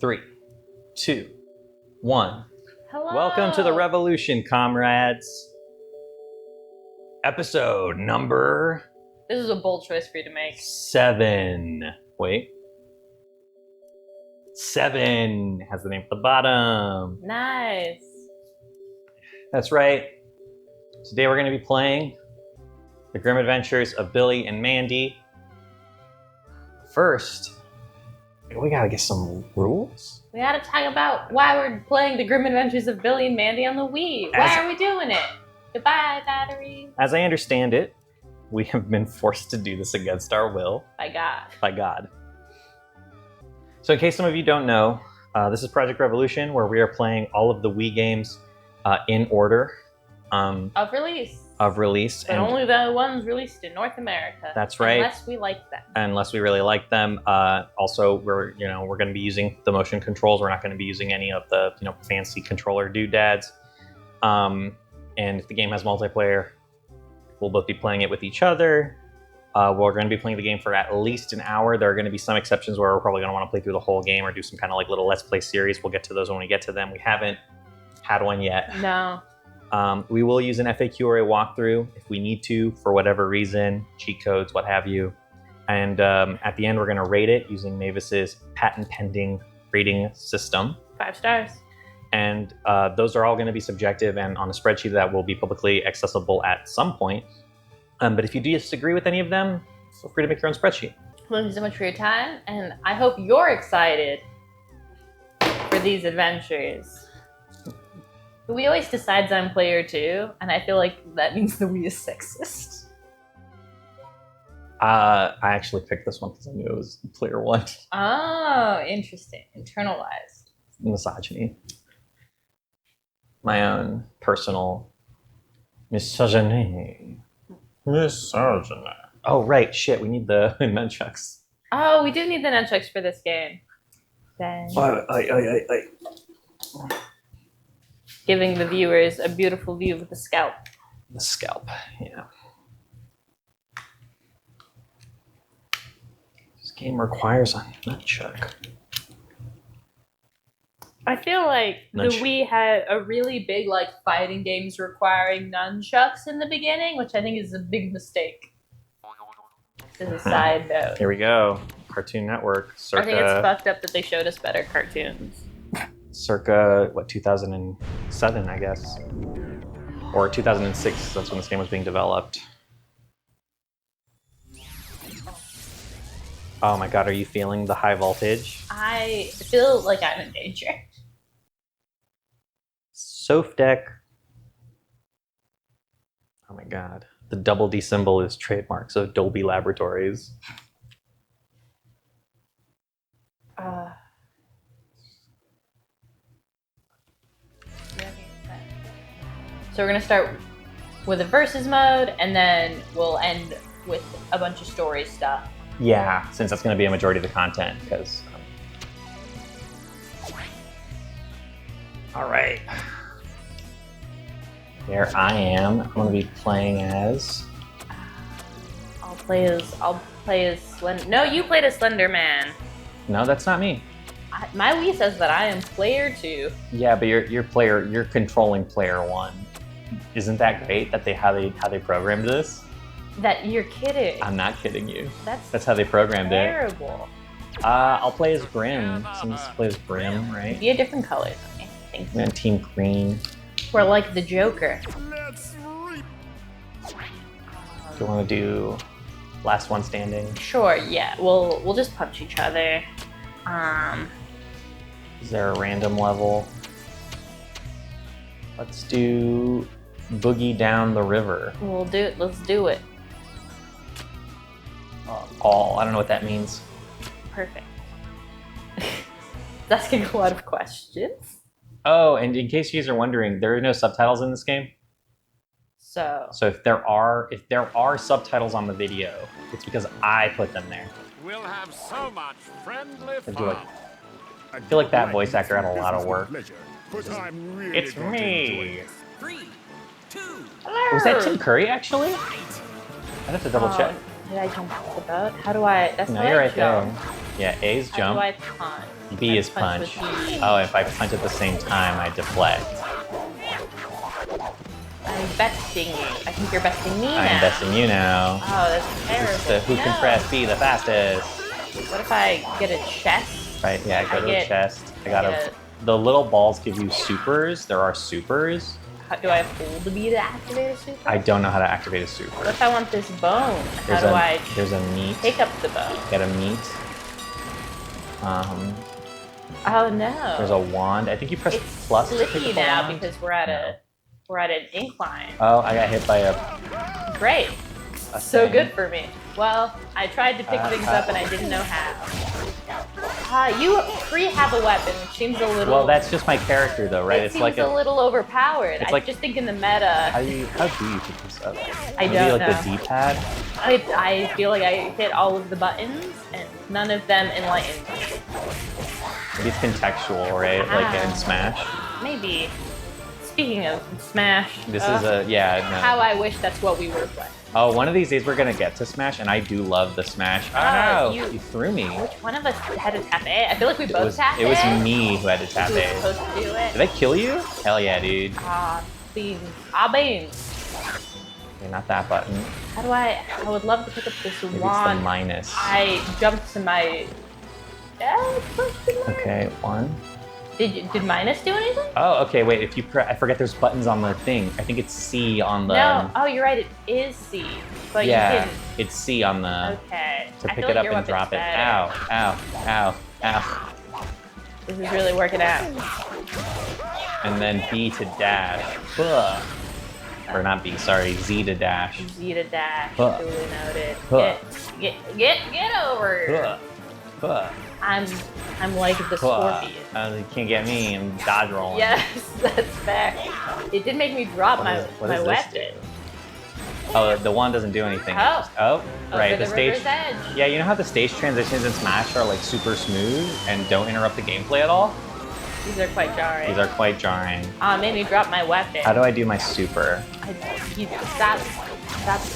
3, 2, 1. Hello. Welcome to the revolution, comrades. Episode number... This is a bold choice for you to make. 7. Wait. 7 has the name at the bottom. Nice. That's right. Today we're going to be playing The Grim Adventures of Billy and Mandy. First, we gotta get some rules. We gotta talk about why we're playing The Grim Adventures of Billy and Mandy on the Wii. Why are we doing it? Goodbye, battery. As I understand it, we have been forced to do this against our will. By God. By God. So in case some of you don't know, this is Project Revolution, where we are playing all of the Wii games in order. Of release. Of release. But only the ones released in North America. That's right. Unless we like them. Unless we really like them. Also, we're going to be using the motion controls. We're not going to be using any of the fancy controller doodads. And if the game has multiplayer, we'll both be playing it with each other. We're going to be playing the game for at least an hour. There are going to be some exceptions where we're probably going to want to play through the whole game or do some kind of like little Let's Play series. We'll get to those when we get to them. We haven't had one yet. No. We will use an FAQ or a walkthrough if we need to, for whatever reason, cheat codes, what have you. And at the end, we're going to rate it using Mavis's patent-pending rating system. 5 stars. And those are all going to be subjective and on a spreadsheet that will be publicly accessible at some point. But if you disagree with any of them, feel free to make your own spreadsheet. Thank you so much for your time, and I hope you're excited for these adventures. We always decides I'm player 2, and I feel like that means the Wii is sexist. I actually picked this one because I knew it was player 1. Oh, interesting. Internalized. Misogyny. My own personal misogyny. Misogyny. Oh, right. Shit, we need the nunchucks. Oh, we do need the nunchucks for this game. Dang. Giving the viewers a beautiful view of the scalp. The scalp, yeah. This game requires a nunchuck. I feel like the Wii had a really big fighting games requiring nunchucks in the beginning, which I think is a big mistake. As a side note. Here we go. Cartoon Network. Circa, I think it's fucked up that they showed us better cartoons. Circa, 2007, I guess. Or 2006, that's when this game was being developed. Oh my god, are you feeling the high voltage? I feel like I'm in danger. Soph deck. Oh my god. The double D symbol is trademarks of Dolby Laboratories. So we're going to start with a versus mode, and then we'll end with a bunch of story stuff. Yeah, since that's going to be a majority of the content, because... All right. There I am. I'm going to be playing as... I'll play as Slender... No, you played as Slender Man. No, that's not me. My Wii says that I am player 2. Yeah, but you're controlling player 1. Isn't that great that how they programmed this? That you're kidding. I'm not kidding you. That's how they programmed terrible. it. I'll play as Brim. Someone plays Brim, right? Be a different color than me. Thank you. And Team Green. We're like the Joker. Do you want to do last one standing? Sure, yeah. We'll just punch each other. Is there a random level? Let's do Boogie Down the River. We'll do it. Let's do it. All. I don't know what that means. Perfect. That's asking a lot of questions. Oh, and in case you guys are wondering, there are no subtitles in this game. So if there are subtitles on the video, it's because I put them there. We'll have so much friendly fun. I feel like that voice actor had a lot of work. Really It's me. 3, 2, hello. Was that Tim Curry actually? I'd have to double check. Did I jump off the boat? How do I? That's No, how you're I right jump. there. Yeah, A is How jump. do I punch? B I is punch. with B. Oh, if I punch at the same time, I deflect. I'm besting you. I think you're besting me now. I'm besting you now. Oh, that's terrible. It's who can press B the fastest. What if I get a chest? Right, yeah, go to the chest. get The little balls give you supers. There are supers. Do I hold B to activate a super? I don't know how to activate a super. What if I want this bone? How do I There's a meat. pick up the bone? Get a meat. Oh no. There's a wand. I think you press It's plus to pick slippy up a now wand. because we're at an incline. Oh, I got hit by a... Great. a So thing. good for me. Well, I tried to pick things up and I didn't know how. You have a weapon, which seems a little... Well, that's just my character, though, right? It It's seems like a little overpowered. it's I like- just think in the meta, How do you pick this up? I Maybe don't like know. the D-pad? I feel like I hit all of the buttons and none of them enlightened me. Maybe it's contextual, right? Like in Smash. Maybe. Speaking of Smash, This is a... Yeah, no. how I wish that's what we were playing. Oh, one of these days we're gonna get to Smash, and I do love the Smash. Oh, no, you threw me. Which one of us had to tap A? I feel like we both tapped It was A. me who had to tap Who was A. supposed to do it? Did I kill you? Hell yeah, dude. Beans. Beans. Okay, not that button. How do I would love to pick up this Maybe it's the wand. minus. I jumped to my... question mark? Okay, one. Did minus do anything? Oh, okay, wait, if you I forget there's buttons on the thing. I think it's C on the... No. Oh, you're right. It is C. But yeah, you can... it's C on the... Okay. To I pick feel it like up your and drop it. weapon's Ow, better. ow, ow, ow. This is really working out. And then B to dash. Ugh. Or not B, sorry, Z to dash. Z to dash. Huh. Duly noted. Huh. Get over. Ugh. Ugh. I'm like the Ugh. scorpion. You can't get me, I'm dodge rolling. Yes, that's fair. It did make me drop What my does this weapon. Oh, the wand doesn't do anything. Oh. Right, Over the stage... river's edge. Yeah, you know how the stage transitions in Smash are like super smooth and don't interrupt the gameplay at all? These are quite jarring. These are quite jarring. It made me drop my weapon. How do I do my super? He stopped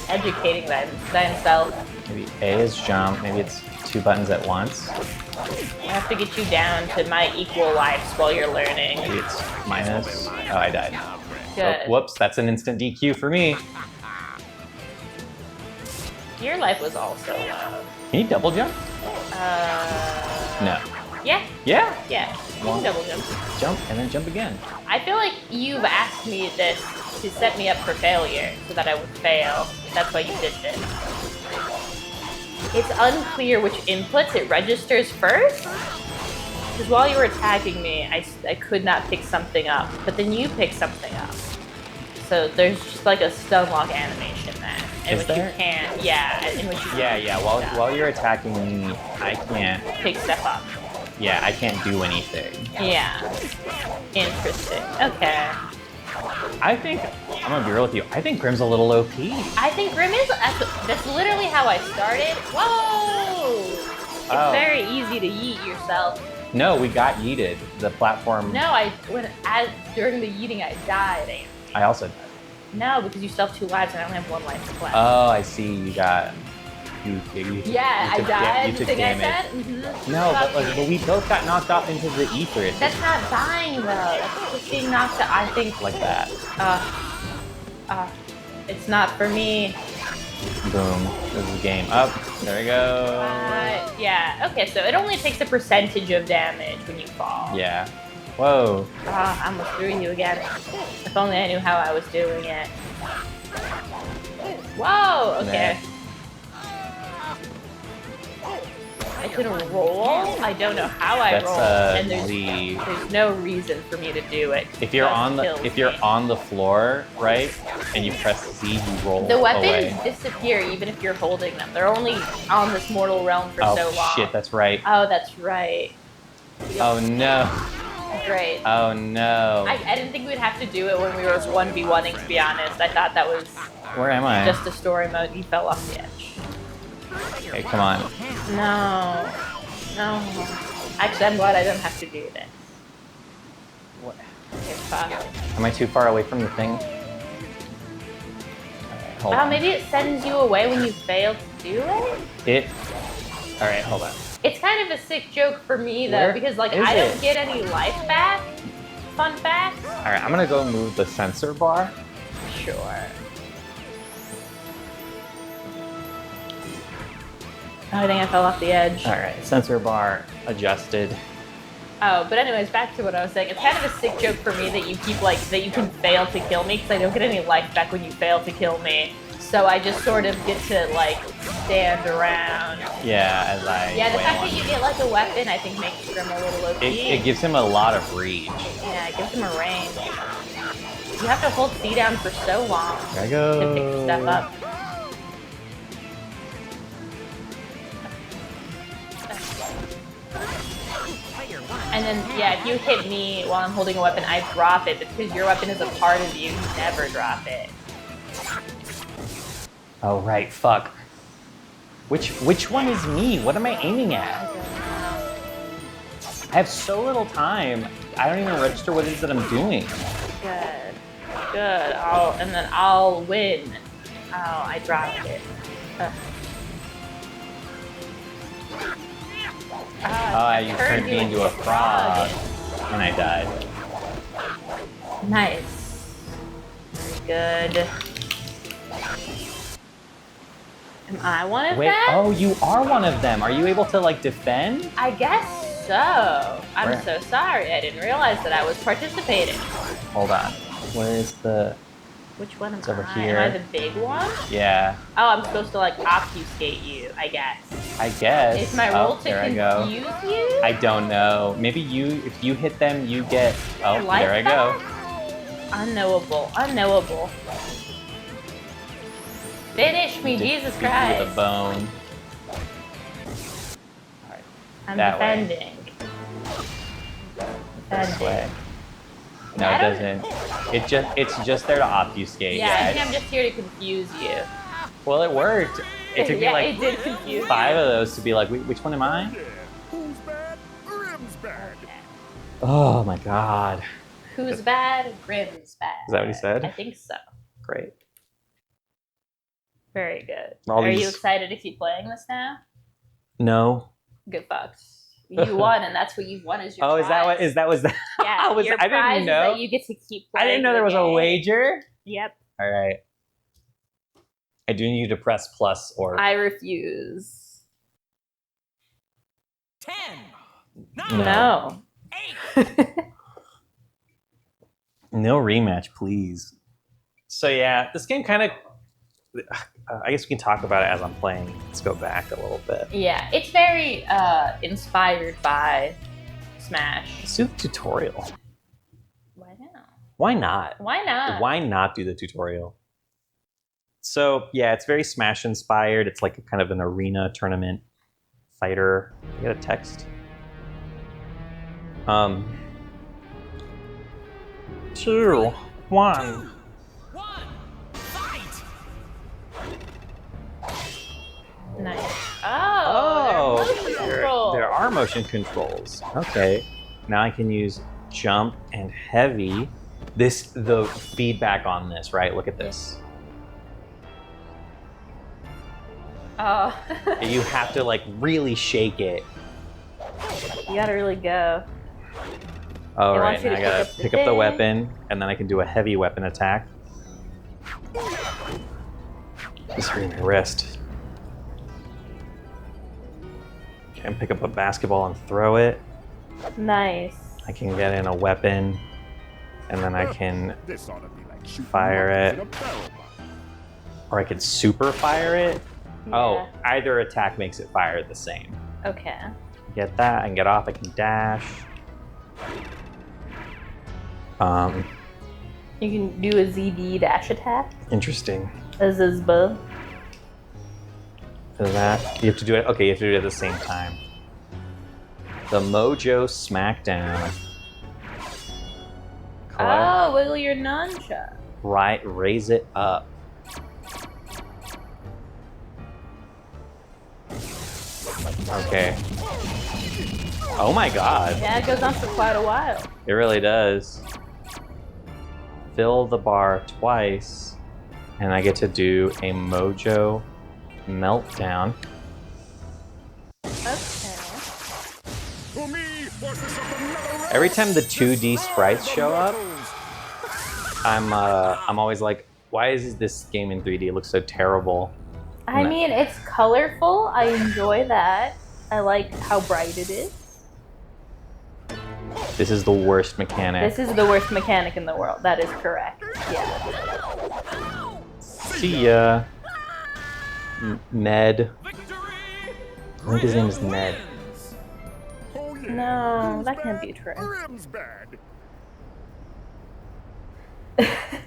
educating himself. Maybe A is jump, maybe it's 2 buttons at once. I have to get you down to my equal lives while you're learning. Maybe it's minus. Oh, I died. Good. Oh, whoops, that's an instant DQ for me. Your life was also low. Can you double jump? No. Yeah. Yeah? Yeah. You can double jump. Jump and then jump again. I feel like you've asked me this to set me up for failure, so that I would fail. That's why you did this. It's unclear which inputs it registers first. Because while you were attacking me, I could not pick something up, but then you pick something up. So there's just like a stun lock animation there. In Is which there? you can't, in which you Yeah, yeah, while you're attacking me, I can't, pick stuff up. yeah, I can't do anything. Yeah. Interesting. Okay. I think, I'm gonna be real with you, I think Grim's a little OP. I think Grim is. That's literally how I started. Whoa! It's Oh. very easy to yeet yourself. No, we got yeeted. The platform, No, during the yeeting I died. Andy. I also died. No, because you still have 2 lives and I only have 1 life left. Oh, I see, you got, you yeah, I took died. you The took thing damage. I said. Mm-hmm. No, but we both got knocked off into the ether. It's That's not dying though. That's just being knocked out. I think. like that. It's not for me. Boom. This is the game. Up. There we go. Yeah. Okay. So it only takes a percentage of damage when you fall. Yeah. Whoa. I almost threw you again. If only I knew how I was doing it. Whoa. Okay. I can roll. I don't know how I That's, roll, and the... there's no reason for me to do it. If you're Kills me. on the floor, right, and you press Z, you roll The weapons away. disappear even if you're holding them. They're only on this mortal realm for so long. Oh shit, that's right. Oh, that's right. Oh no. Great. Oh no. I didn't think we'd have to do it when we were 1v1ing, to be honest. I thought that was Where am I? just a story mode. You fell off the edge. Okay, come on. No. Actually, I'm glad I don't have to do this. What? Okay, fuck. Am I too far away from the thing? Alright, hold on. Maybe it sends you away when you fail to do it? All right, hold on. It's kind of a sick joke for me though, Where because like is I don't it? get any life back. Fun fact. All right, I'm gonna go move the sensor bar. Sure. Oh, I think I fell off the edge. All right, sensor bar adjusted. Oh, but anyways, back to what I was saying. It's kind of a sick joke for me that you keep like that you can fail to kill me because I don't get any life back when you fail to kill me. So I just sort of get to like stand around. Yeah, as I. Yeah, the wail fact on that you him. get like a weapon, I think makes Grim a little OP. It gives him a lot of reach. Yeah, it gives him a range. You have to hold C down for so long There I go. to pick stuff up. And then, yeah, if you hit me while I'm holding a weapon, I drop it. But because your weapon is a part of you, you never drop it. Oh right, fuck. Which one is me? What am I aiming at? I have so little time. I don't even register what it is that I'm doing. Good. Good. And then I'll win. Oh, I dropped it. You turned me into a frog. And I died. Nice. Very good. Am I one of Wait, them? oh, you are one of them. Are you able to like defend? I guess so. I'm Where? so sorry. I didn't realize that I was participating. Hold on. Where is the? Which one am It's over I? here. Am I the big one? Yeah, Oh, I'm supposed to like obfuscate you, I guess. I guess. Is my role to there I go. confuse you? I don't know. Maybe if you hit them, you get. Oh, Your life there I go. back? Unknowable. Unknowable. Finish me, Jesus Defeat you Christ. with a bone. I'm that way. defending. This way. No, I it don't- doesn't. It's just there to obfuscate. Yeah, I think it's- I'm just here to confuse you. Well, it worked. It took Yeah, me it did confuse 5 you. of those to be like, which one am I? Yeah. Who's bad? Grim's bad. Oh my god. Who's bad? Grim's bad. Is that what he said? I think so. Great. Very good. All Are you these- excited to keep playing this now? No. Good fucks. You won, and that's what you won is your Oh, prize. is that was that? Yeah, was, your I prize didn't is know. that you get to keep I playing didn't know there was the a game. wager. Yep. All right. I do need to press plus or I refuse. 10, No. 8. no rematch, please. So yeah, this game kind of. I guess we can talk about it as I'm playing. Let's go back a little bit. Yeah, it's very inspired by Smash. Let's do the tutorial. Why not? Why not? Why not? Why not do the tutorial? So yeah, it's very Smash inspired. It's like a kind of an arena tournament fighter. You got a text. 2, 1. 1, fight! Nice. Oh, there are motion controls. There are motion controls. Okay. Now I can use jump and heavy. The feedback on this, right? Look at this. Oh. You have to like really shake it. You gotta really go. All It right, wants you now to I gotta pick up the pick up the thing. weapon, and then I can do a heavy weapon attack. Just hurting my wrist. Okay, and pick up a basketball and throw it. Nice. I can get in a weapon, and then I can, This ought to be like shooting Fire monkeys it. in a barrel box. or I can super fire it. Oh, Yeah. either attack makes it fire the same. Okay. Get that, I can get off, I can dash. You can do a ZD dash attack. Interesting. A Zizba. Is that, you have to do it, okay, you have to do it at the same time. The Mojo Smackdown. Collect. Oh, wiggle your nunchuck. Right, raise it up. Okay. Oh my god, Yeah, it goes on for quite a while. it really does. Fill the bar twice, and I get to do a Mojo Meltdown. Okay. To me, forces of another Every time the 2D sprites show up, I'm always like, why is this game in 3D? It looks so terrible. I mean, it's colorful. I enjoy that. I like how bright it is. This is the worst mechanic. This is the worst mechanic in the world. That is correct. Yeah. See ya. Ned. Victory! I think his name is Ned. Oh, yeah. No, Who's that can't bad? be true. Grim's bad.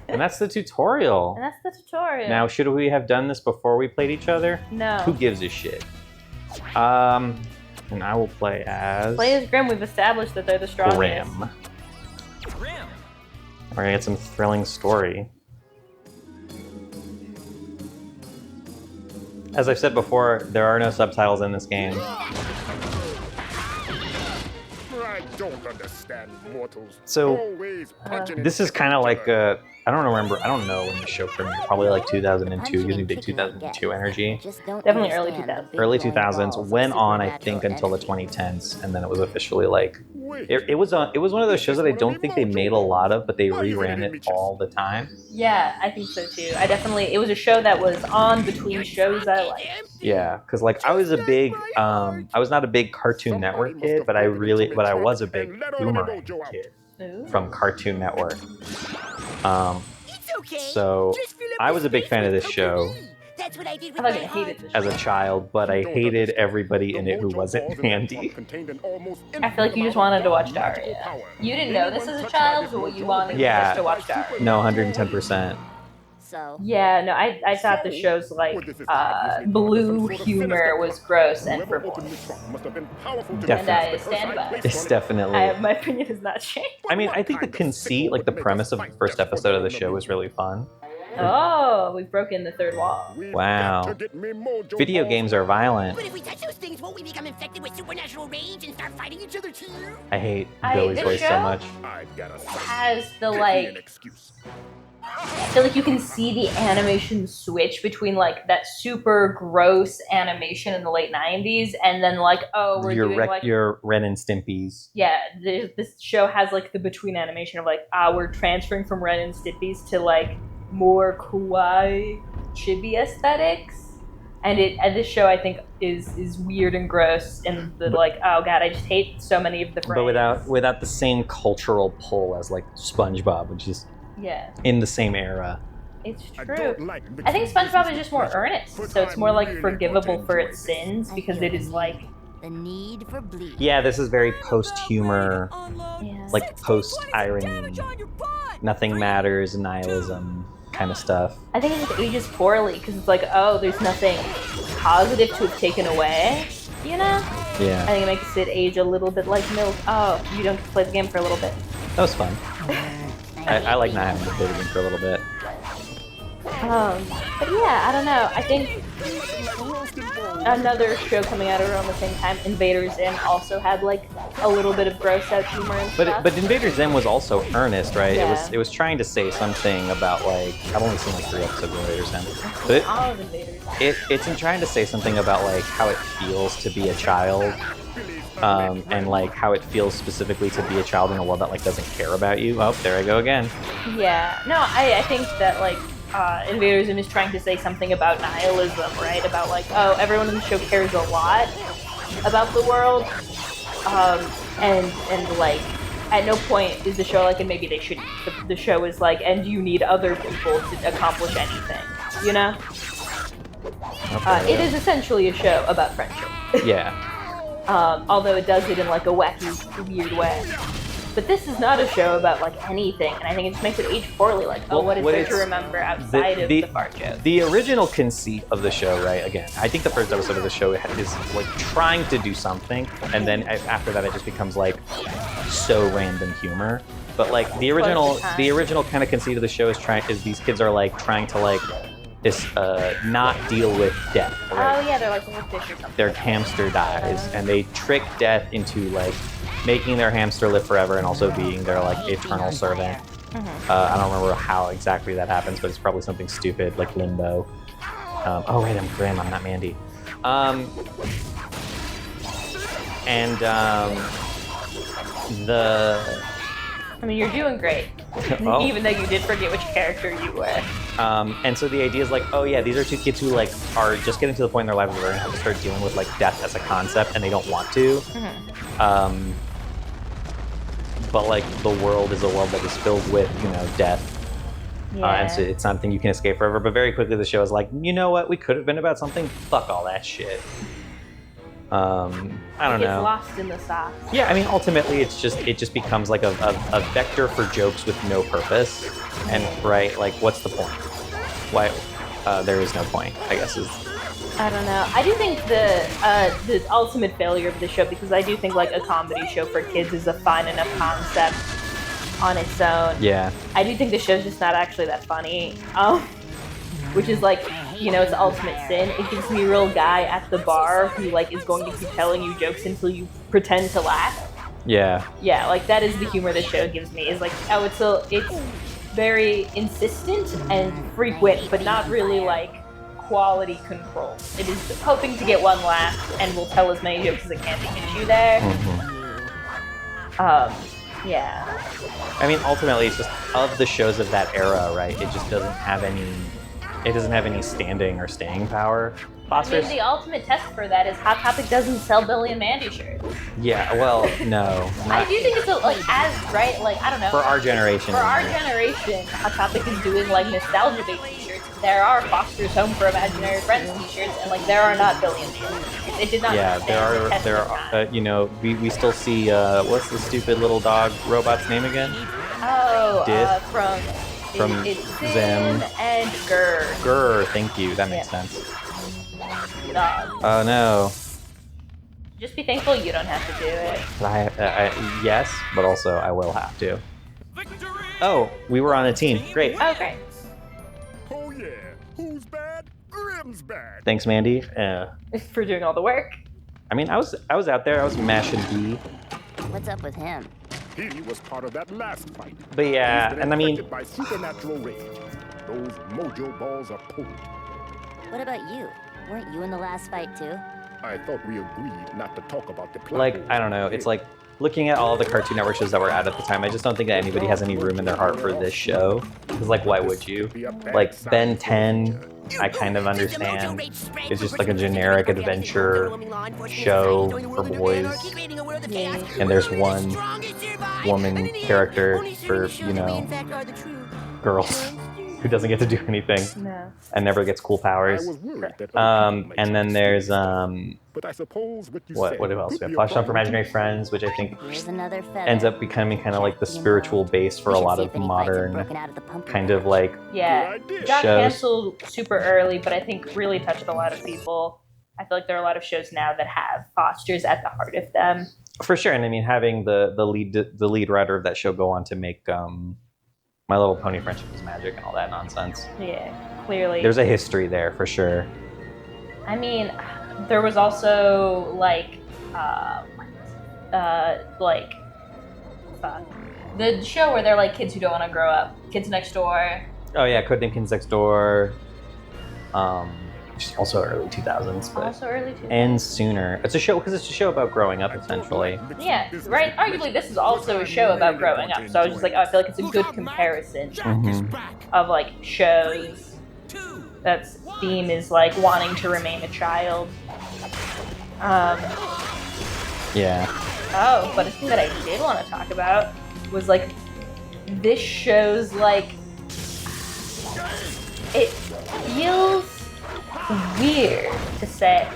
And that's the tutorial. And that's the tutorial. Now, should we have done this before we played each other? No. Who gives a shit? And I will play as Play as Grim. We've established that they're the strongest. Grim. Grim. We're gonna get some thrilling story. As I've said before, there are no subtitles in this game. I don't understand mortals. So, Always punching This is into kind of each like other. I don't know when the show premiered. Probably like 2002. Gives me big 2002 energy. Definitely early 2000s. Early 2000s. Went on, I think, until the 2010s, and then it was officially like Wait, it was one of those shows that I don't think they made a lot of, but they reran it all the time. Yeah, I think so too. It was a show that was on between shows I liked. Yeah, because like I was not a big Cartoon Network kid, but I was a big Boomerang kid Ooh. from Cartoon Network. It's okay. So Just fill up I the was a big space fan of with this show dopamine. That's what I did I with fucking my hated heart. this as show. a child, but I hated everybody in it who wasn't Mandy. I feel like you just wanted to watch Daria. You didn't know this as a child, but you wanted Yeah. just to watch Daria. No, 110%. So Yeah, no, I thought the show's like blue humor was gross and frivolous. And I stand by it. It's definitely. My opinion has not changed. I mean, I think the conceit, like the premise of the first episode of the show, was really fun. Oh, we've broken the third wall. Wow. Video games are violent. But if we touch those things, won't we become infected with supernatural rage and start fighting each other too? I hate I- Billy's this voice so show- much. Has the like, I feel like you can see the animation switch between like that super gross animation in the late 90s and then like, oh, we're doing like, Your Ren and Stimpy's. yeah, this show has like the between animation of like, we're transferring from Ren and Stimpy's to like more kawaii chibi aesthetics. And this show I think is weird and gross and like, oh god, I just hate so many of the frames. But without the same cultural pull as like SpongeBob, which is yeah, in the same era. it's true. I think SpongeBob is just more earnest, so it's more like forgivable for its sins because it is like, the need for bleed. Yeah, this is very post-humor, yeah. like post-irony, nothing matters, nihilism kind of stuff. I think it just ages poorly because it's like, oh, there's nothing positive to have taken away, you know? I Yeah, think it makes it age a little bit like milk. Oh, you don't get to play the game for a little bit. that was fun. I like not having to play the game for a little bit. But yeah, I don't know. I think another show coming out around the same time, Invader Zim, also had like a little bit of gross out humor and stuff. But Invader Zim was also earnest, right? Yeah. It was trying to say something about like I've only seen like 3 episodes of Invader Zim, but all of Invader Zim. it's in trying to say something about like how it feels to be a child, and like how it feels specifically to be a child in a world that like doesn't care about you. Oh, there I go again. Yeah, no, I think that like Invader Zim is trying to say something about nihilism, right? About like, oh, everyone in the show cares a lot about the world, and like at no point is the show like, and maybe they shouldn't. The show is like, and you need other people to accomplish anything, you know? It is essentially a show about friendship. Yeah. Although it does it in like a wacky, weird way. But this is not a show about like anything, and I think it just makes it age poorly. Like, oh, Well, what is what there it's- to remember outside of the fart joke? The original conceit of the show, right? Again, I think the first episode of the show is like trying to do something, and then after that, it just becomes like so random humor. But like the original kind of conceit of the show is these kids are like trying to like not deal with death. Right? Oh yeah, they're like little fish or something. Their hamster dies, and they trick death into like making their hamster live forever and also being their like eternal servant. I don't remember how exactly that happens, but it's probably something stupid like limbo. Oh right, I'm Grim. I'm not Mandy. I mean, you're doing great. Oh. Even though you did forget which character you were. And so the idea is like, oh yeah, these are two kids who like are just getting to the point in their lives where they're gonna have to start dealing with like death as a concept, and they don't want to. But like the world is a world that is filled with, you know, death. And so it's not a thing you can escape forever. But very quickly the show is like, you know what, we could have been about something. Fuck all that shit. I don't know. It's lost in the sauce. Yeah, I mean, ultimately, it just becomes like a vector for jokes with no purpose, and right, like, what's the point? Why? There is no point, I guess. I don't know. I do think the ultimate failure of the show, because I do think like a comedy show for kids is a fine enough concept on its own. Yeah. I do think the show's just not actually that funny. Which is like, you know, it's the ultimate sin. It gives me a real guy at the bar who like is going to keep telling you jokes until you pretend to laugh. Yeah. Yeah, like that is the humor the show gives me. Is like, oh, it's very insistent and frequent, but not really like quality control. It is hoping to get one laugh and will tell as many jokes as it can to get you there. Yeah. I mean, ultimately, it's just of the shows of that era, right? It just doesn't have any. It doesn't have any standing or staying power. Foster's. I mean, the ultimate test for that is Hot Topic doesn't sell Billy and Mandy shirts. Yeah, well, no. I do think it's right, like, I don't know. For our generation. For our generation, Hot Topic is doing like nostalgia based t-shirts. There are Foster's Home for Imaginary Friends t-shirts, and like there are not Billy and Mandy t-shirts. It did not. Yeah, there are. You know, we still see what's the stupid little dog robot's name again? Oh, from Zim Zim and Grr. Grr, thank you. That makes sense. Dog. Oh no. Just be thankful you don't have to do it. Yes, but also I will have to. Oh, we were on a team. Great. Oh, great. Oh yeah, who's bad? Grim's bad. Thanks, Mandy. For doing all the work. I mean, I was out there. I was mashing B. What's up with him? He was part of that last fight. But yeah, He's been and I mean, infected by supernatural rage. Those mojo balls are potent. What about you? Weren't you in the last fight too? I thought we agreed not to talk about the plot. like, I don't know. It's like looking at all the Cartoon Network shows that were out at the time. I just don't think that anybody has any room in their heart for this show. Because like, why would you? Like Ben 10. I kind of understand. It's just like a generic adventure show for boys. And there's one woman character for, you know, girls who doesn't get to do anything. No. And never gets cool powers. And then there's But I suppose what else? We have Flash Down for Imaginary Friends, which I think Here's another feather. ends up becoming kind of like the spiritual base for a lot of modern kind of like Yeah. Good Got shows. canceled super early, but I think really touched a lot of people. I feel like there are a lot of shows now that have Fosters at the heart of them. for sure. And I mean, having the lead writer of that show go on to make My Little Pony Friendship is Magic and all that nonsense. Yeah, clearly. There's a history there for sure. I mean, there was also like the show where they're like kids who don't want to grow up. Kids Next Door. Oh yeah, Codename Kids Next Door. Which is also early 2000s, but Also early 2000s. and sooner. It's a show because it's a show about growing up essentially. Yeah, right. Arguably, this is also a show about growing up. So I was just like, oh, I feel like it's a good comparison of like shows that's theme is like wanting to remain a child. Yeah. Oh, but a thing that I did want to talk about was like this show's like it feels weird to say.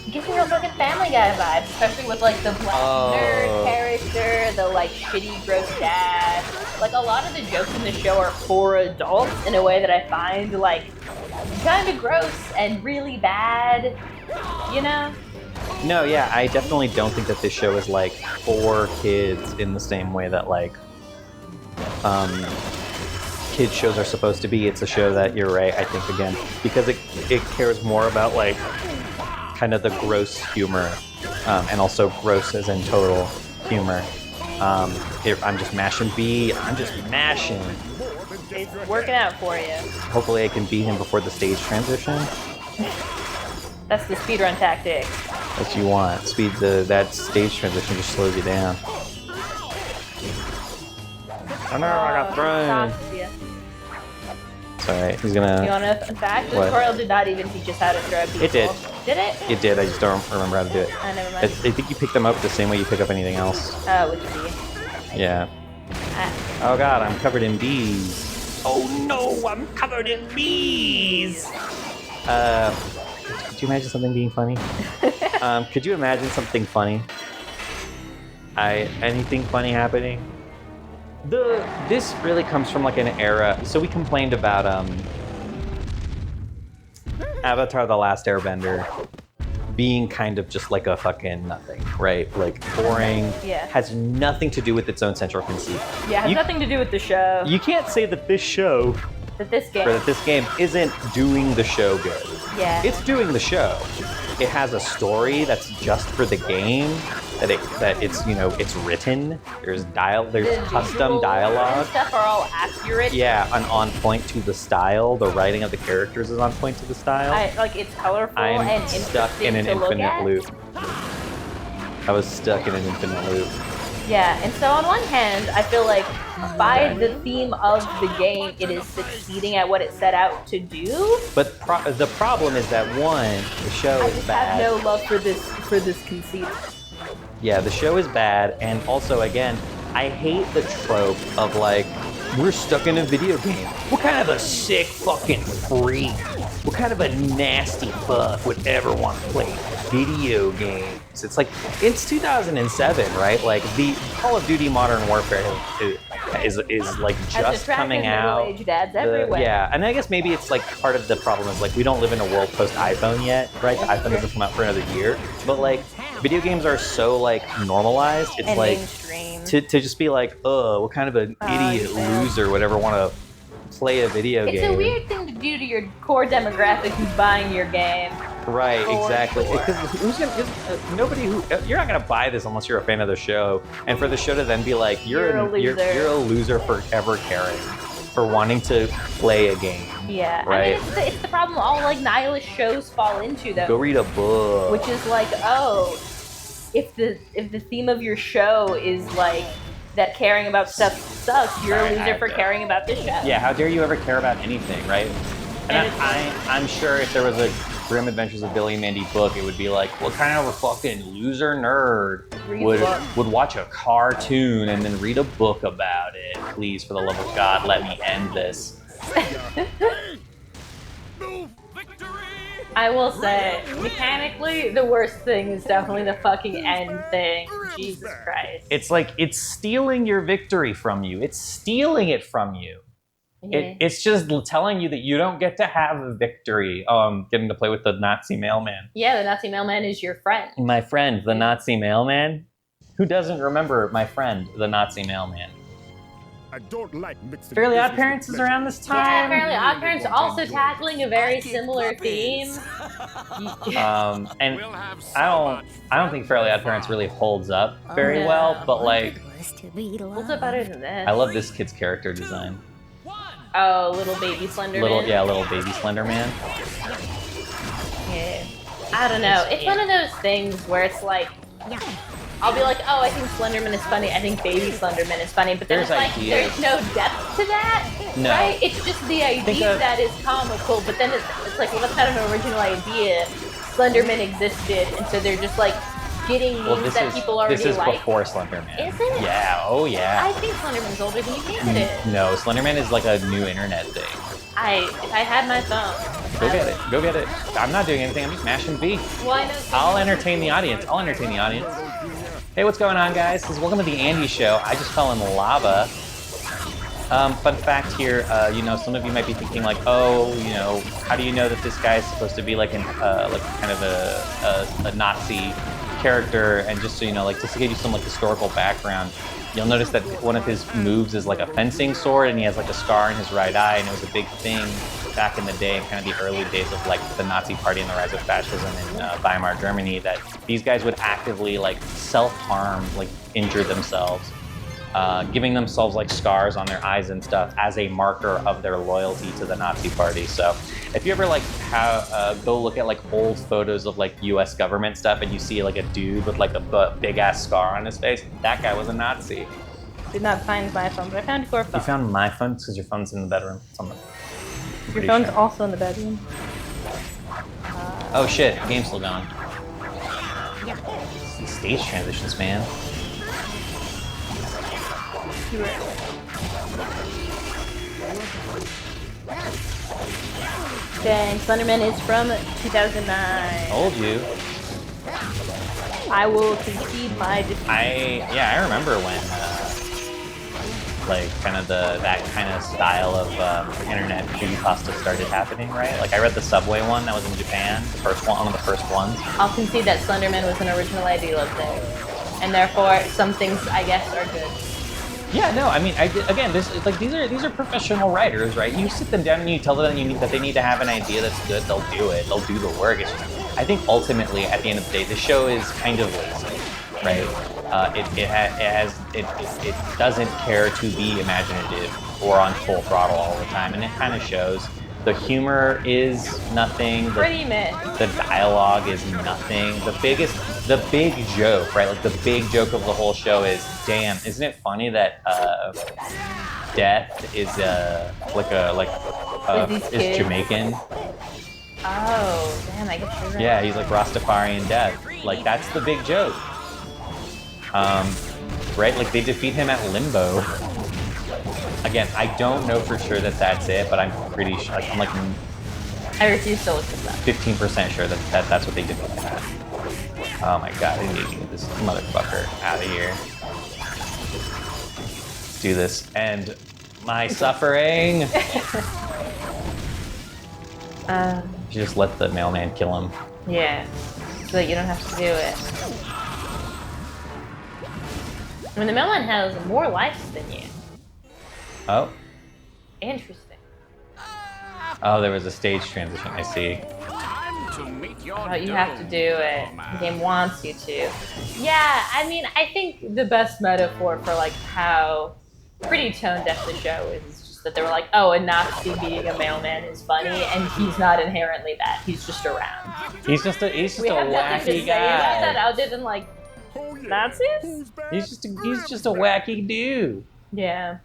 It gives me real fucking Family Guy vibes, especially with like the black nerd character, the like shitty gross dad. Like a lot of the jokes in the show are for adults in a way that I find like kind of gross and really bad, you know? No, yeah, I definitely don't think that this show is like for kids in the same way that like kids shows are supposed to be. It's a show that, you're right, I think again, because it cares more about like kind of the gross humor and also gross as in total humor. I'm just mashing B. I'm just mashing. It's working out for you. Hopefully I can beat him before the stage transition. That's the speedrun tactic. What you want. That stage transition just slows you down. Oh no, I got thrown. Yeah. It's alright, he's gonna... You wanna, in fact, the What? tutorial did not even teach us how to throw people. It did. Did it? It did, I just don't remember how to do it. Never I mind. think you pick them up the same way you pick up anything else. Oh, with the Yeah. Oh god, I'm covered in bees. Oh no, I'm covered in bees! Could you imagine something being funny? Could you imagine something funny? Anything funny happening? This really comes from like an era. So we complained about Avatar: The Last Airbender being kind of just like a fucking nothing, right? Like boring. Yeah. Has nothing to do with its own central conceit. Yeah, it has You- nothing to do with the show. You can't say that this show That this game. or that this game isn't doing the show good. Yeah. It's doing the show. It has a story that's just for the game. That it's it's written. There's The custom visuals dialogue. and stuff are all accurate. Yeah, and on point to the style. The writing of the characters is on point to the style. Like it's colorful I'm and stuck interesting in an to look infinite at. loop. I was stuck in an infinite loop. Yeah, and so on one hand, I feel like by the theme of the game, it is succeeding at what it set out to do. But the problem is that one, the show I is just bad. have no love for this conceit. Yeah, the show is bad, and also, again, I hate the trope of like, we're stuck in a video game. What kind of a sick fucking freak? What kind of a nasty fuck would ever want to play video games? It's like, it's 2007, right? Like, the Call of Duty Modern Warfare is like just coming out. Middle-aged dads everywhere. Yeah, and I guess maybe it's like part of the problem is like we don't live in a world post iPhone yet, right? The iPhone doesn't come out for another year, but like video games are so like normalized. It's And like mainstream. to just be like, what kind of an idiot yeah. loser would ever want to play a video It's game? a weird thing to do to your core demographic who's buying your game. Right, For exactly. sure. Because nobody you're not gonna buy this unless you're a fan of the show, and for the show to then be like, you're a loser for ever caring, for wanting to play a game. Yeah, Right. I mean, it's the problem all like nihilist shows fall into though. Go read a book. Which is like, oh, if the theme of your show is like that caring about stuff sucks, you're a loser for caring about this show. Yeah, how dare you ever care about anything, right? And I'm sure if there was a Grim Adventures of Billy and Mandy book, it would be like, what kind of a fucking loser nerd Read a book. would watch a cartoon and then read a book about it? Please, for the love of God, let me end this. I will say, mechanically, the worst thing is definitely the fucking end thing. Jesus Christ. It's like, it's stealing your victory from you. It's stealing it from you. Yeah. It's just telling you that you don't get to have a victory. Oh, I'm getting to play with the Nazi mailman. Yeah, the Nazi mailman is your friend. My friend, the Nazi mailman? Who doesn't remember my friend, the Nazi mailman? I don't like mixing Fairly business Odd Parents with is around this Yeah, time. apparently Odd Parents also tackling a very similar theme. And We'll have so I don't think Fairly Odd Parents really holds up very no. well, but like, What's it better than this? I love this kid's character design. Oh, little baby Slender Man. Little baby Slender Man. Yeah. I don't know. It's one of those things where it's like, I'll be like, oh, I think Slenderman is funny. I think Baby Slenderman is funny. But then There's it's like, ideas. there's no depth to that. No. Right? It's just the idea of- that is comical. But then it's like, well, that's kind of an original idea. Slenderman existed. And so they're just like getting memes that people already this is like. before Slender Man. Is it? Yeah, oh yeah. I think Slenderman's older than you think it is. No, Slender Man is like a new internet thing. If I had my phone. Go get it. Go get it. I'm not doing anything. I'm just mashing B. Well, I know. I'll entertain the audience. Hey, what's going on, guys? Welcome to the Andy Show. I just fell in lava. Fun fact here, some of you might be thinking like, oh, how do you know that this guy's supposed to be like kind of a Nazi character? And just so you know, like just to give you some like historical background, you'll notice that one of his moves is like a fencing sword, and he has like a scar in his right eye, and it was a big thing back in the day, in kind of the early days of like the Nazi Party and the rise of fascism in Weimar Germany, that these guys would actively like self-harm, like injure themselves giving themselves like scars on their eyes and stuff as a marker of their loyalty to the Nazi party. So if you ever like go look at like old photos of like US government stuff and you see like a dude with like a big ass scar on his face, that guy was a Nazi. Did not find my phone, but I found your phone. You found my phone? Because your phone's in the bedroom. Your phone's also in the bedroom. Oh shit, game's still going. These stage transitions, man. Dang, Slenderman is from 2009. Told you. I will concede my defeat. I remember when like kind of that kind of style of internet creepypasta started happening, right? Like I read the Subway one that was in Japan, the first one of the first ones. I'll concede that Slenderman was an original idea of theirs, and therefore some things I guess are good. Yeah, no, I mean, again, these are professional writers, right? You sit them down and you tell them that they need to have an idea that's good. They'll do it. They'll do the work. It's just, I think ultimately, at the end of the day, the show is kind of lazy, right? It doesn't care to be imaginative or on full throttle all the time, and it kind of shows. The humor is nothing. Pretty meh. The dialogue is nothing. The big joke, right? Like the big joke of the whole show is, damn, isn't it funny that Death is is Jamaican? Oh, damn, I guess you're right. Yeah, he's like Rastafarian Death. Like that's the big joke. Right? Like they defeat him at Limbo. Again, I don't know for sure that that's it, but I'm pretty sure. Like, I'm like I refuse to look this up. 15% sure that that's what they did with that. Oh my god, I need to get this motherfucker out of here. Let's do this. End my suffering. Just let the mailman kill him. Yeah, so that you don't have to do it. I mean, the mailman has more lives than you. Oh. Interesting. Oh, there was a stage transition, I see. Oh, you have to do it. The game wants you to. Yeah, I mean, I think the best metaphor for like how pretty tone deaf the show is just that they were like, oh, a Nazi being a mailman is funny, and he's not inherently that. He's just around. He's just a wacky guy. About that other than like Nazis? He's just a wacky dude. Yeah.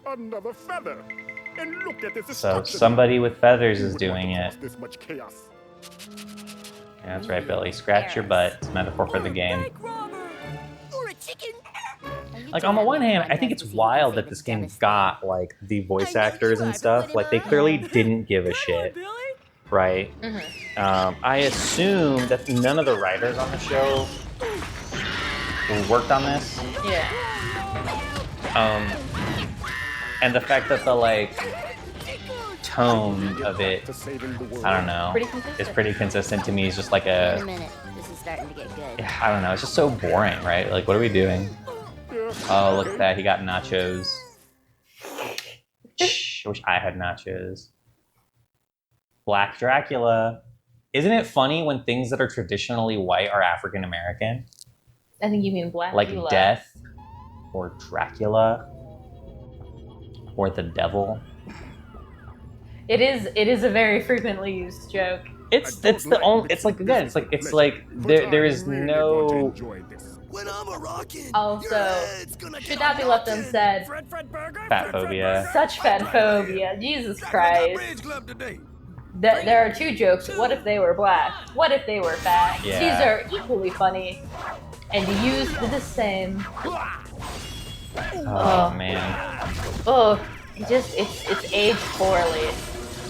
Another feather. And look at this So destruction. somebody with feathers is Who would doing want to it. cause this much chaos? Yeah, that's right, Billy. Scratch your butt. It's a metaphor for the game. Or a chicken. Like, on the one hand, I think it's wild that this game got, like, the voice actors and stuff. Like, they clearly didn't give a shit, right? I assume that none of the writers on the show worked on this. Yeah. And the fact that the, like, tone of it, I don't know, is pretty consistent to me. It's just like Wait a a, minute. This is starting to get good. I don't know, it's just so boring, right? Like, what are we doing? Oh, look at that, he got nachos. I wish I had nachos. Black Dracula. Isn't it funny when things that are traditionally white are African American? I think you mean Black. Like Death, or Dracula, or the Devil. It is a very frequently used joke. It's the only. It's like again. It's like there is no. When I'm a rockin', Also, should not be left unsaid. Fat phobia. Such fat phobia. Jesus Christ. There are two jokes. What if they were black? What if they were fat? Yeah. These are equally funny and used the same. Oh man. Oh, it's aged poorly.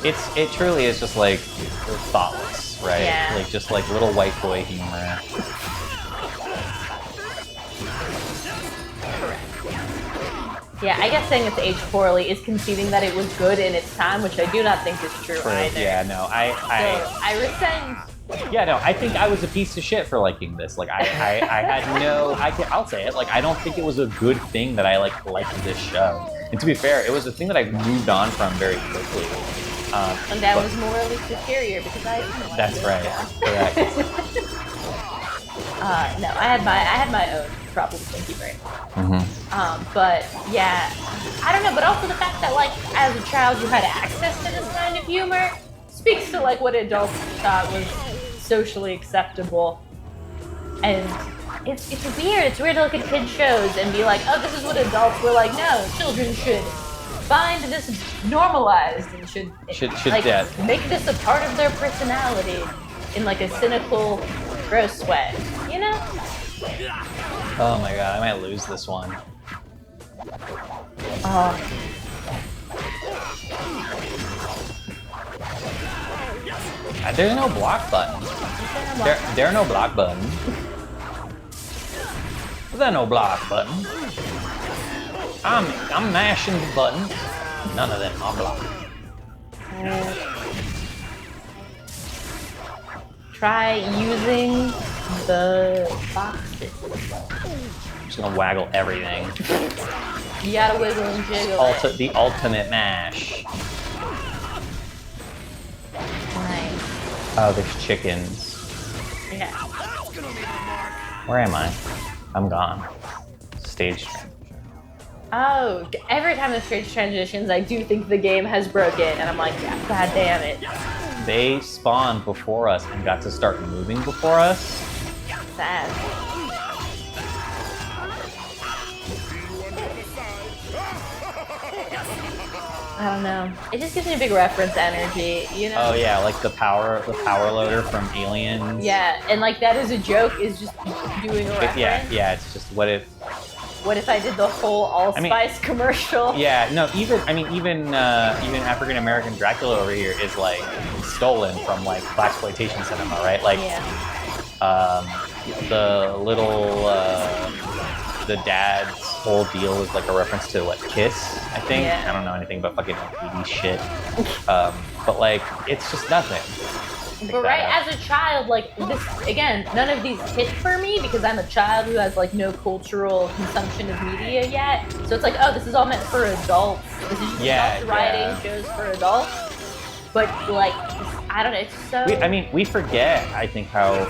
It truly is just like thoughtless, right? Yeah. Like just like little white boy humor. Yeah, I guess saying it's aged poorly is conceding that it was good in its time, which I do not think is true either. Yeah, no, I resent. Yeah, no, I think I was a piece of shit for liking this. Like, I had no, I'll say it. Like, I don't think it was a good thing that I liked this show. And to be fair, it was a thing that I moved on from very quickly. And that was morally superior because I didn't like That's this right. show. Correct. No, I had my own problem with Pinky Brain. But yeah, I don't know. But also the fact that like as a child you had access to this kind of humor speaks to like what adults thought was socially acceptable. And it's weird. It's weird to look at kids shows and be like, oh, this is what adults were like. No, children should find this normalized and should like, make this a part of their personality in like a cynical, gross way. You know? Oh my god, I might lose this one. There's no block button. There are no block button. There's no block button. I'm mashing the buttons. None of them are blocked. Try using the boxes. I'm just gonna waggle everything. You gotta wiggle and jiggle. The ultimate mash. Nice. Oh, there's chickens. Yeah. Where am I? I'm gone. Stage transition. Oh, every time there's stage transitions, I do think the game has broken, and I'm like, yeah, god damn it. They spawned before us and got to start moving before us. Sad. I don't know. It just gives me a big reference energy, you know? Oh yeah, like the power loader from Aliens. Yeah, and like that is a joke is just doing a reference. Yeah, it's just what if I did the whole Allspice commercial? Yeah, no, even African American Dracula over here is like stolen from like blaxploitation cinema, right? Like the little the dad's whole deal is like a reference to what Kiss, I think. Yeah. I don't know anything about fucking 80s shit. But like it's just nothing. But right, as a child, like this again, none of these hit for me because I'm a child who has like no cultural consumption of media yet. So it's like, oh, this is all meant for adults. This is just writing shows for adults. But like, I don't know, it's so. We forget. I think how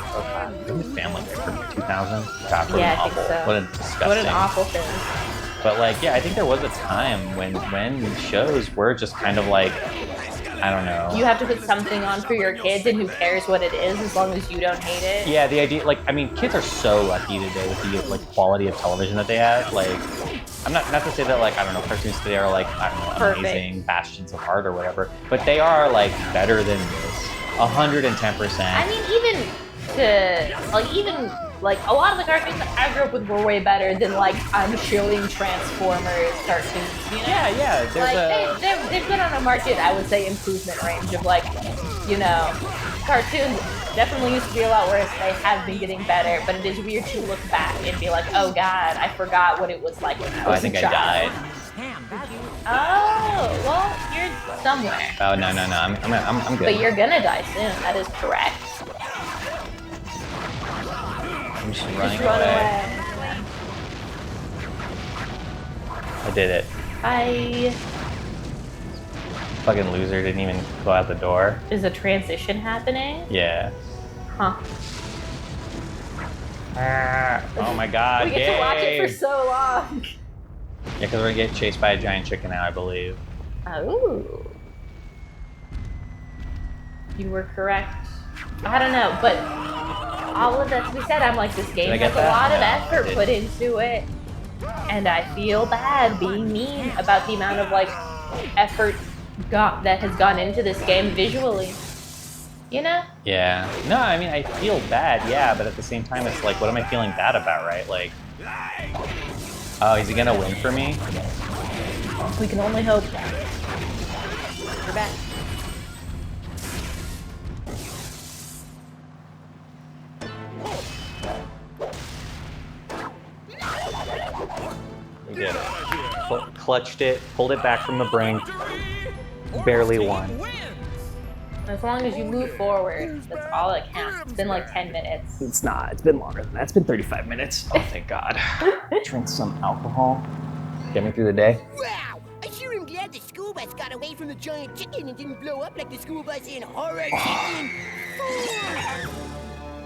Family Guy from 2000. God, what an awful. So. What a disgusting. What an awful thing. But like, yeah, I think there was a time when shows were just kind of like, I don't know. You have to put something on for your kids, and who cares what it is as long as you don't hate it. Yeah, the idea, like, I mean, kids are so lucky today with the like quality of television that they have. Like, I'm not to say that like I don't know, cartoons today are like I don't know, amazing bastions of art or whatever, but they are like better than this, 110%. I mean, even a lot of the cartoons that I grew up with were way better than like I'm shilling Transformers cartoons. You know? Yeah. There's they've been on a market, I would say, improvement range of like, you know, cartoons definitely used to be a lot worse. They have been getting better, but it is weird to look back and be like, oh god, I forgot what it was like when I was I think a I child. died. Oh, well, you're somewhere. Oh no, I'm good. But you're gonna die soon. That is correct. I'm just running Run away. I did it. Bye. Fucking loser didn't even go out the door. Is a transition happening? Yeah. Huh. Oh my god, We get to watch it for so long. Yeah, because we're gonna get chased by a giant chicken now, I believe. Oh. You were correct. I don't know, but all of that to be said, I'm like, this game has a lot of effort put into it. And I feel bad being mean about the amount of like effort that has gone into this game visually. You know? Yeah. No, I mean, I feel bad, yeah, but at the same time, it's like, what am I feeling bad about, right? Like, oh, is he gonna win for me? We can only hope. You're back. We did it. Clutched it, pulled it back from the brink, barely won. As long as you move forward, that's all that counts. It's been like 10 minutes. It's not. It's been longer than that. It's been 35 minutes. Oh, thank God. Drink some alcohol. Get me through the day. Wow! I sure am glad the school bus got away from the giant chicken and didn't blow up like the school bus in Horror Chicken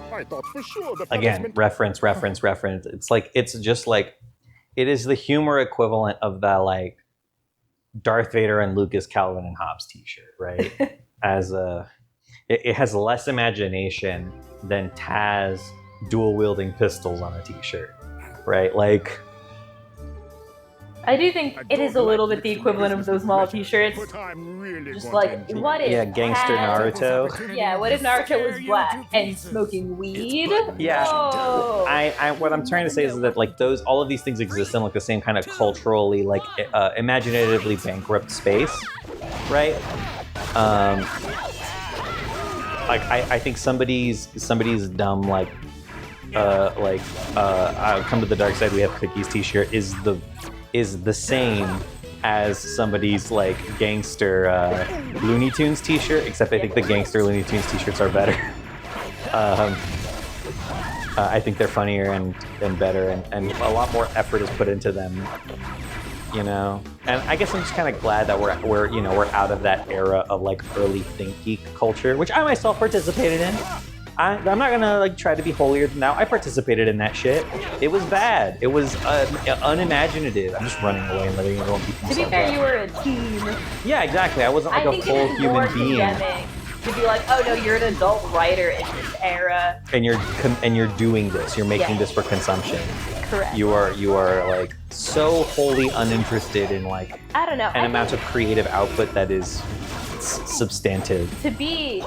4. I thought for sure the Again, punishment- reference. It's just like it is the humor equivalent of the like Darth Vader and Lucas Calvin and Hobbes T-shirt, right? It has less imagination than Taz dual wielding pistols on a T-shirt, right? Like, I do think it is a little bit the equivalent of those small t-shirts. But I'm really Just going like, to enjoy what it. if yeah, gangster Taz- Naruto. Yeah, what if Naruto was black and smoking weed? Yeah. Oh. What I'm trying to say is that like all of these things exist in like the same kind of culturally like imaginatively bankrupt space, right? Like I think somebody's dumb like I'll come to the dark side. We have cookies T-shirt is the same as somebody's like gangster Looney Tunes T-shirt, except I think the gangster Looney Tunes T-shirts are better. I think they're funnier and better, and a lot more effort is put into them, you know. And I guess I'm just kind of glad that we're out of that era of like early think geek culture, which I myself participated in. I'm not gonna like try to be holier than thou. I participated in that shit. It was bad. It was unimaginative. I'm just running away and letting everyone beat To themselves be fair, up. you were a teen. Yeah, exactly. I wasn't like a think full it is more human being. condemning to be like, oh no, you're an adult writer in this era. And you're doing this. You're making Yeah. this for consumption. Correct. You are like so wholly uninterested in like I don't know. an amount of creative output that is substantive. To be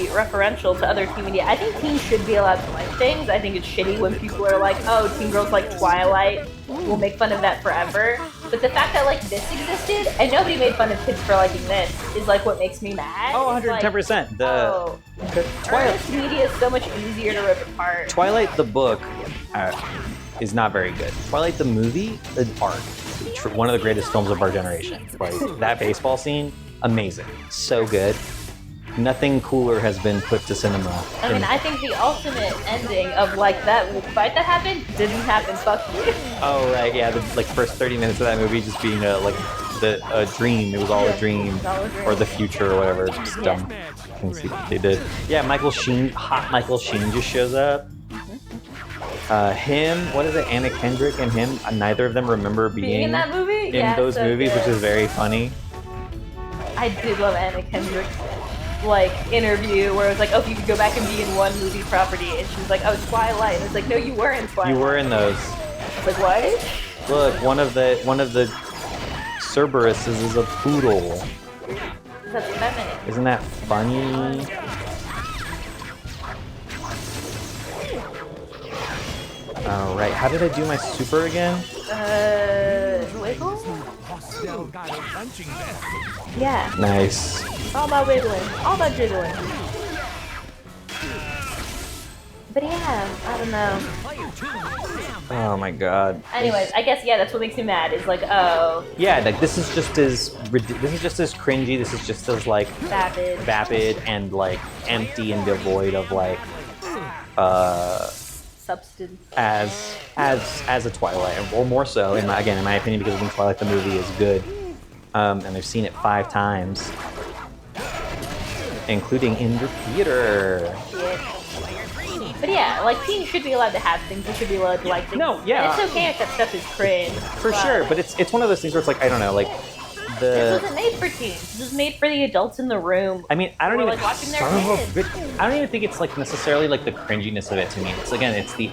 referential to other teen media, I think teens should be allowed to like things. I think it's shitty when people are like, oh, teen girls like Twilight. We'll make fun of that forever. But the fact that like this existed and nobody made fun of kids for liking this is like what makes me mad. Oh, It's like, 110%. oh, Twilight, earnest media is so much easier to rip apart. Twilight the book is not very good. Twilight the movie, the art, one of the greatest films of our generation. Like that baseball scene, amazing, so good. Nothing cooler has been put to cinema. I mean, I think the ultimate ending of like that fight that happened didn't happen. Fuck you. Oh right, yeah, the like first 30 minutes of that movie just being a dream. It was all a dream, or the future, or whatever. It's just dumb. I can see what they did. Yeah, Michael Sheen just shows up. Him, what is it? Anna Kendrick and him. Neither of them remember being in that movie. in Yeah, those so movies, good. which is very funny. I did love Anna Kendrick's like interview where it was like, oh, if you could go back and be in one movie property, and she was like, oh, Twilight. And it's like, no, you were in Twilight. You were in those. I was like, what? Look, one of the Cerberuses is a poodle. That's feminine. Isn't that funny? All right, how did I do my super again? Wiggle? Hoss Delgado punching bag. Yeah. Nice. All about wiggling. All about jiggling. But yeah, I don't know. Oh my god. Anyways, I guess yeah, that's what makes me mad. Is like, oh, Yeah, like this is just as cringy. This is just as like vapid and like empty and devoid of like substance. as a Twilight, or more so in my opinion, because I think Twilight the movie is good, and I've seen it 5 times, including in the theater. But yeah, like teens should be allowed to have things. They should be allowed to like things. No, yeah. And it's okay if that stuff is cringe. For sure, but it's one of those things where it's like, I don't know, like This wasn't made for teens. This was made for the adults in the room. I mean, I don't We're, even like, watching their son of a kids. bitch. I don't even think it's like necessarily like the cringiness of it to me.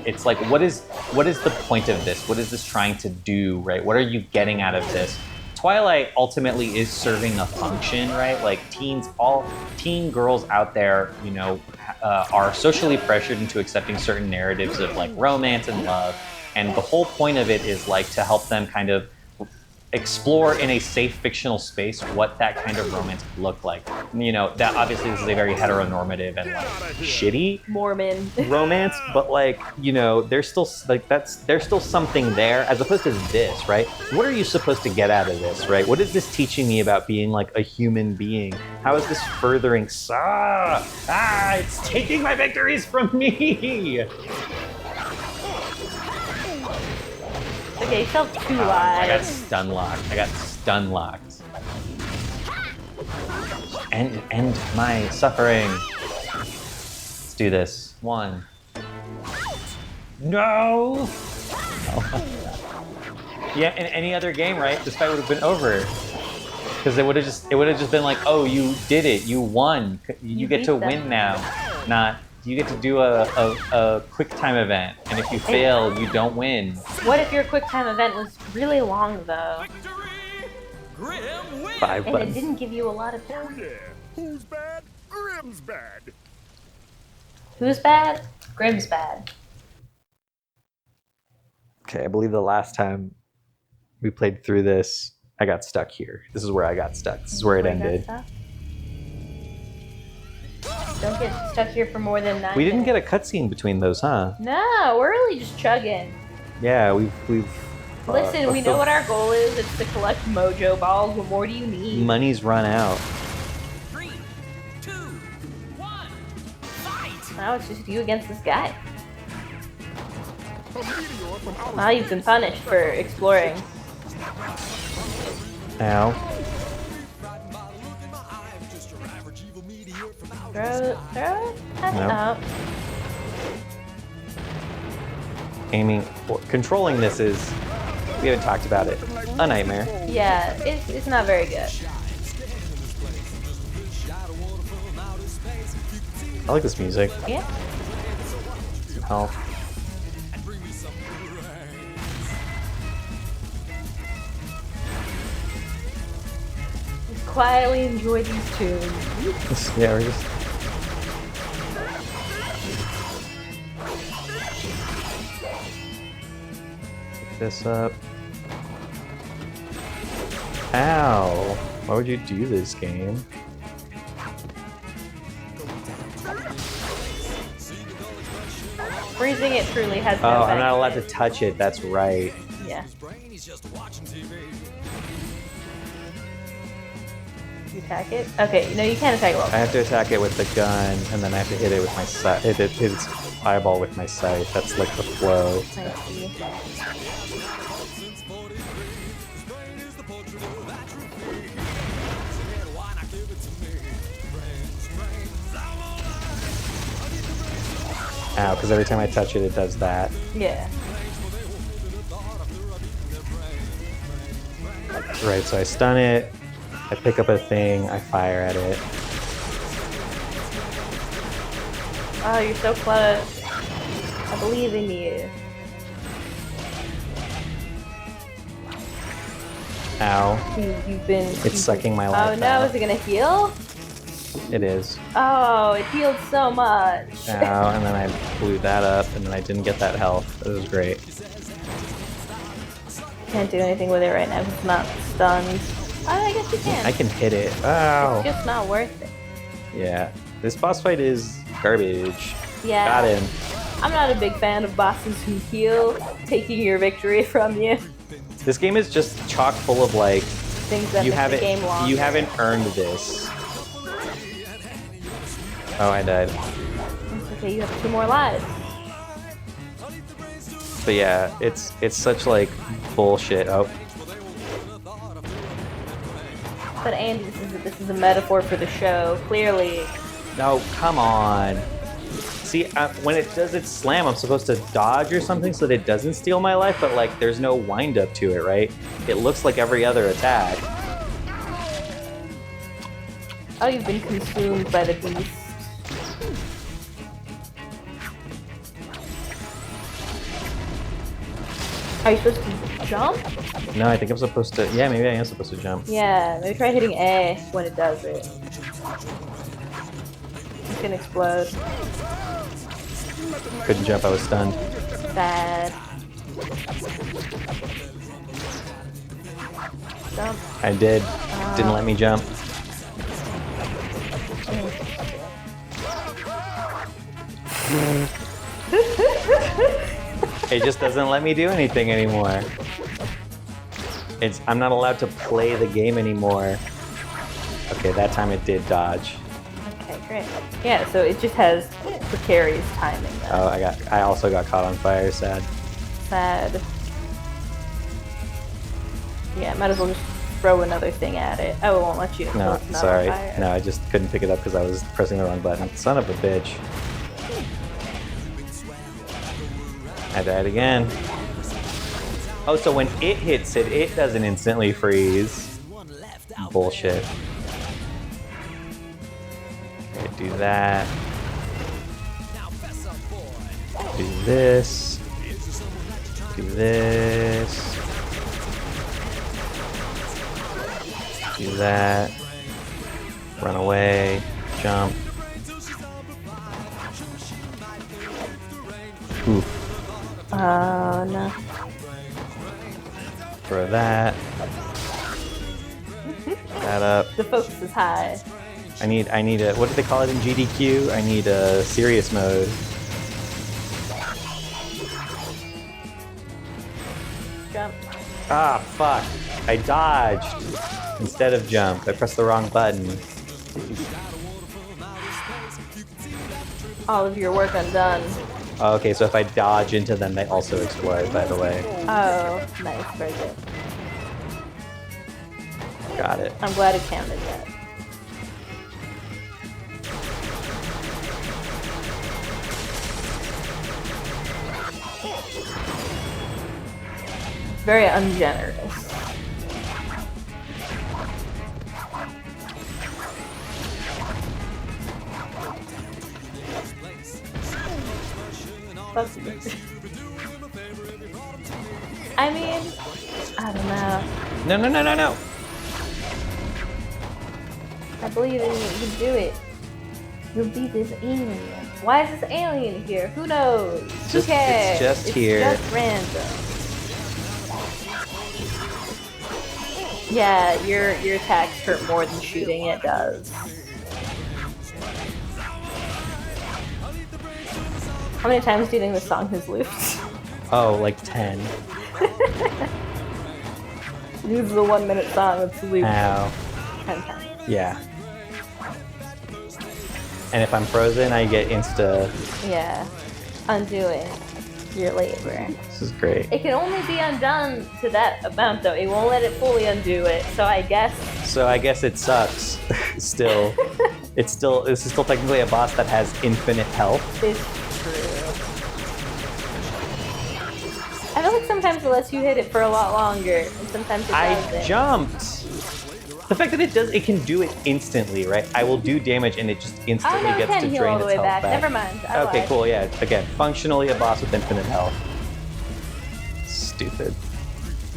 It's like what is the point of this? What is this trying to do, right? What are you getting out of this? Twilight ultimately is serving a function, right? Like all teen girls out there, you know, are socially pressured into accepting certain narratives of like romance and love, and the whole point of it is like to help them kind of explore in a safe fictional space what that kind of romance could look like. You know, that obviously this is a very heteronormative and like shitty Mormon. romance, but like, you know, there's still something there as opposed to this, right? What are you supposed to get out of this, right? What is this teaching me about being like a human being? How is this furthering it's taking my victories from me. Okay, you felt 2 I got lives. stun locked. End my suffering. do this. 1. No! Yeah, in any other game, right? This fight would have been over. Because it would have just been like, oh, you did it, you won. You get to win now. Not you get to do a quick time event, and if you fail, you don't win. What if your quick time event was really long though? Grim wins. 5 And buttons. it didn't give you a lot of Oh time. yeah. Who's bad? Grim's bad. Who's bad? Grim's bad. Okay, I believe the last time we played through this, I got stuck here. This is where I got stuck. This is where it ended. Don't get stuck here for more than 9 We didn't get minutes. a cutscene between those, huh? No, we're really just chugging. Yeah, we've. Listen, we know what our goal is. It's to collect mojo balls. What more do you need? Money's run out. 3, 2, 1, fight! Now it's just you against this guy. A meteor from outer Now you've been punished for exploring. Ow. Throw it No. out. Aiming, controlling this is. We haven't talked about it. A nightmare. Yeah, it's not very good. I like this music. Yeah. Some health. Just quietly enjoy these tunes. Yeah, we're just. Pick this up. Ow! Why would you do this game? Freezing it truly has no Oh, effect. I'm not allowed to touch it. That's right. Yeah. You attack it? Okay, no, you can't attack it I well. have to attack it with the gun, and then I have to hit it with my sight. Hit its eyeball with my sight. That's like the flow. I see. Ow, because every time I touch it, it does that. Yeah. Right, so I stun it, I pick up a thing, I fire at it. Oh, you're so close. I believe in you. Ow. You've been. It's sucking my Oh life no, out. is it gonna heal? It is. Oh, it healed so much. Ow, and then I blew that up, and then I didn't get that health. It was great. Can't do anything with it right now because it's not stunned. Oh, I guess you can. I can hit it. Ow. It's just not worth it. Yeah. This boss fight is garbage. Yeah. Got him. I'm not a big fan of bosses who heal, taking your victory from you. This game is just chock full of like, Things that you make the game haven't, longer. you haven't earned this. Oh, I died. It's okay, you have 2 more lives. But yeah, it's such like bullshit. Oh, But Andy, this is a metaphor for the show. Clearly, no, come on. See, when it does its slam, I'm supposed to dodge or something so that it doesn't steal my life, but like there's no wind up to it, right? It looks like every other attack. oh, you've been consumed by the beast. Are you supposed to jump? No, I think I'm supposed to. Yeah, maybe I am supposed to jump. Yeah, maybe try hitting A when it does it. It's gonna explode. Couldn't jump. I was stunned. Bad. Jump. I did. Didn't let me jump. It just doesn't let me do anything anymore. I'm not allowed to play the game anymore. Okay, that time it did dodge. Okay, great. Yeah, so it just has precarious timing. Though. Oh, I also got caught on fire. Sad. Sad. Yeah, might as well just throw another thing at it. Oh, it won't let you. No, It's not on sorry. fire. No, I just couldn't pick it up because I was pressing the wrong button. Son of a bitch. I died again. Oh, so when it hits it, it doesn't instantly freeze. Bullshit. Okay, do that. Do this. Do this. Do that. Run away. Jump. Oof. Oh no. Throw that. That up. The focus is high. I need a, what do they call it in GDQ? I need a serious mode. Jump. Ah, fuck. I dodged instead of jumped. I pressed the wrong button. All of your work undone. Oh, okay, so if I dodge into them, they also explode, by the way. Oh, nice. Very good. Got it. I'm glad it counted that. Very ungenerous. I mean, I don't know. No, no, no, no, no. I believe in you. You can do it. You'll beat this alien. Why is this alien here? Who knows? Who cares? It's just here. It's just random. Yeah, your attacks hurt more than shooting it does. How many times do you think this song has looped? Oh, like 10. This is a 1 minute song that's looped Ow. 10 times. Yeah. And if I'm frozen, I get insta. Yeah. Undoing your labor. This is great. It can only be undone to that amount though. It won't let it fully undo it. So I guess it sucks. Still. This is still technically a boss that has infinite health. it's true. I feel like sometimes it lets you hit it for a lot longer, and sometimes it doesn't. I jumped. The fact that it can do it instantly, right? I will do damage and it just Oh instantly no, it gets can to heal drain all the its way health back. back. Never mind. I Okay, lied. cool, yeah. Again, functionally a boss with infinite health. Stupid.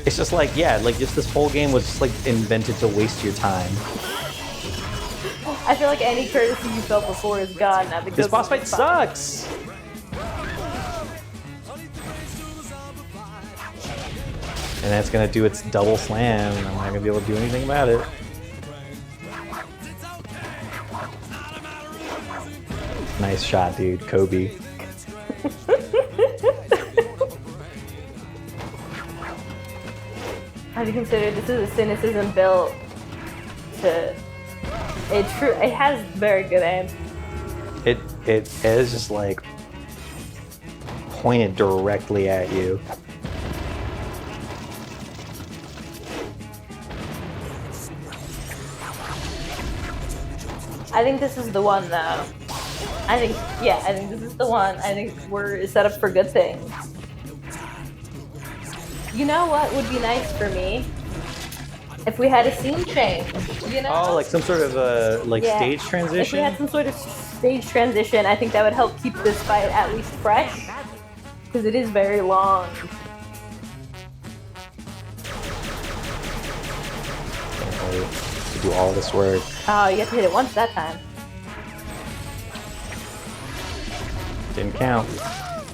It's just like, yeah, like just this whole game was just like invented to waste your time. I feel like any courtesy you felt before is gone now because This boss of fight this sucks! And that's gonna do its double slam, and I'm not gonna be able to do anything about it. Nice shot, dude. Kobe. Have you considered this is a cynicism built to it has very good aim. It is just like pointed directly at you. I think this is the one though. I think this is the one. I think we're set up for good things. You know what would be nice for me? If we had a scene change, you know? Oh, like some sort of Yeah. stage If we transition? had some sort of stage transition, I think that would help keep this fight at least fresh. Because it is very long. Can't wait to do all this work. Oh, you have to hit it once that time. Didn't count.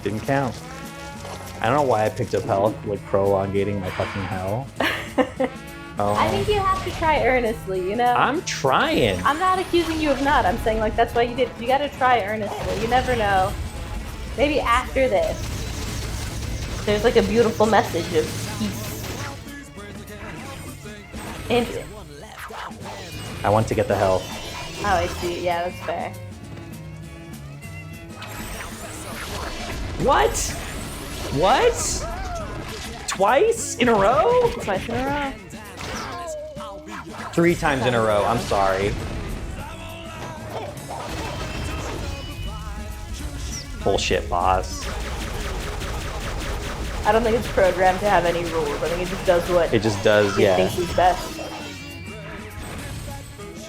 Didn't count. I don't know why I picked up health, like prolongating my fucking hell. Oh. I think you have to try earnestly, you know? I'm trying. I'm not accusing you of not. I'm saying, like, that's why you did. You gotta try earnestly. You never know. Maybe after this, there's, like, a beautiful message of peace. And, I want to get the health. oh, I see. Yeah, that's fair. What? What? Twice in a row? Twice in a row. 3 times in a row. I'm sorry. Bullshit, boss. I don't think it's programmed to have any rules. I think it just does what It just does, it yeah. thinks is best.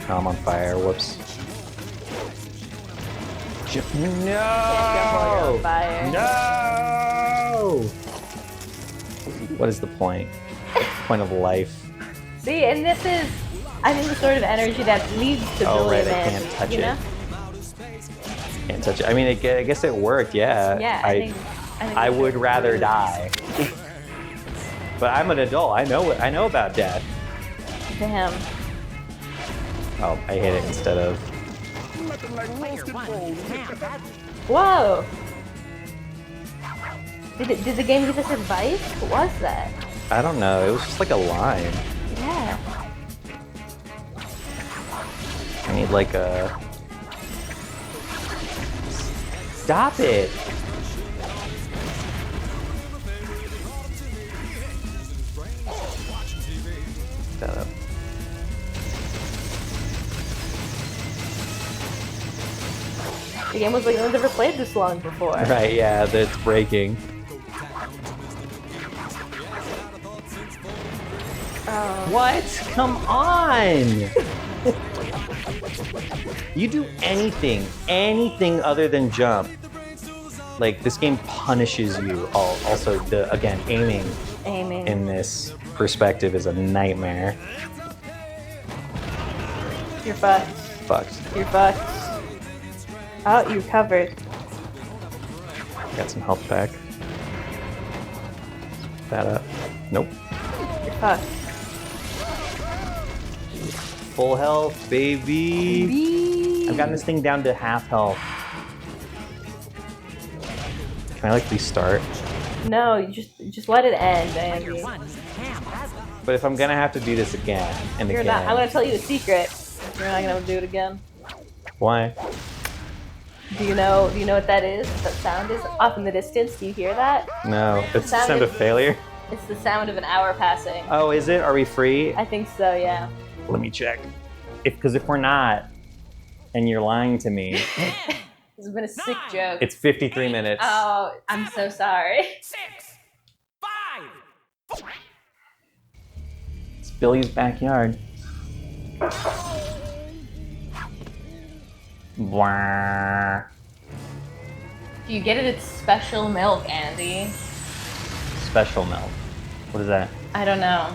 Oh, I'm on fire. Whoops. Can't jump while you're on No! fire. No! What is the point? What's the point of life? See, and this is, I think, the sort of energy that leads to Oh, Billy right, I and can't Mandy, touch you it. know? Can't touch it. I mean, I guess it worked, yeah. Yeah, I think I we would should rather really- die. But I'm an adult. I know about death. Damn. Oh, I hit it instead of. Nothing like roasted bone. Whoa! Did the game give us advice? What was that? I don't know. It was just like a line. Yeah. I need like a. Stop it! That up. The game was like, no one's ever played this long before. Right, yeah, that's breaking. Oh. What? Come on! You do anything other than jump. Like, this game punishes you. Also, again, aiming in this perspective is a nightmare. You're fucked. Fucked. You're fucked. Oh, you're covered. Got some health back. That up. Nope. You're fucked. Full health, baby. I've gotten this thing down to half health. Can I like restart? No, you just let it end, Andy. But if I'm gonna have to do this again and You're again, not. I'm gonna tell you a secret. You're not gonna do it again. why? Do you know what that is? What that sound is off in the distance? Do you hear that? No, it's the Sound sound of is- failure. It's the sound of an hour passing. Oh, is it? Are we free? I think so, yeah. Let me check. Because if we're not, and you're lying to me, This has been a sick joke. it's 53 minutes. Oh, I'm so sorry. 6, 5. It's Billy's backyard. Blah. Do you get it? It's special milk, Andy. Special milk. What is that? I don't know.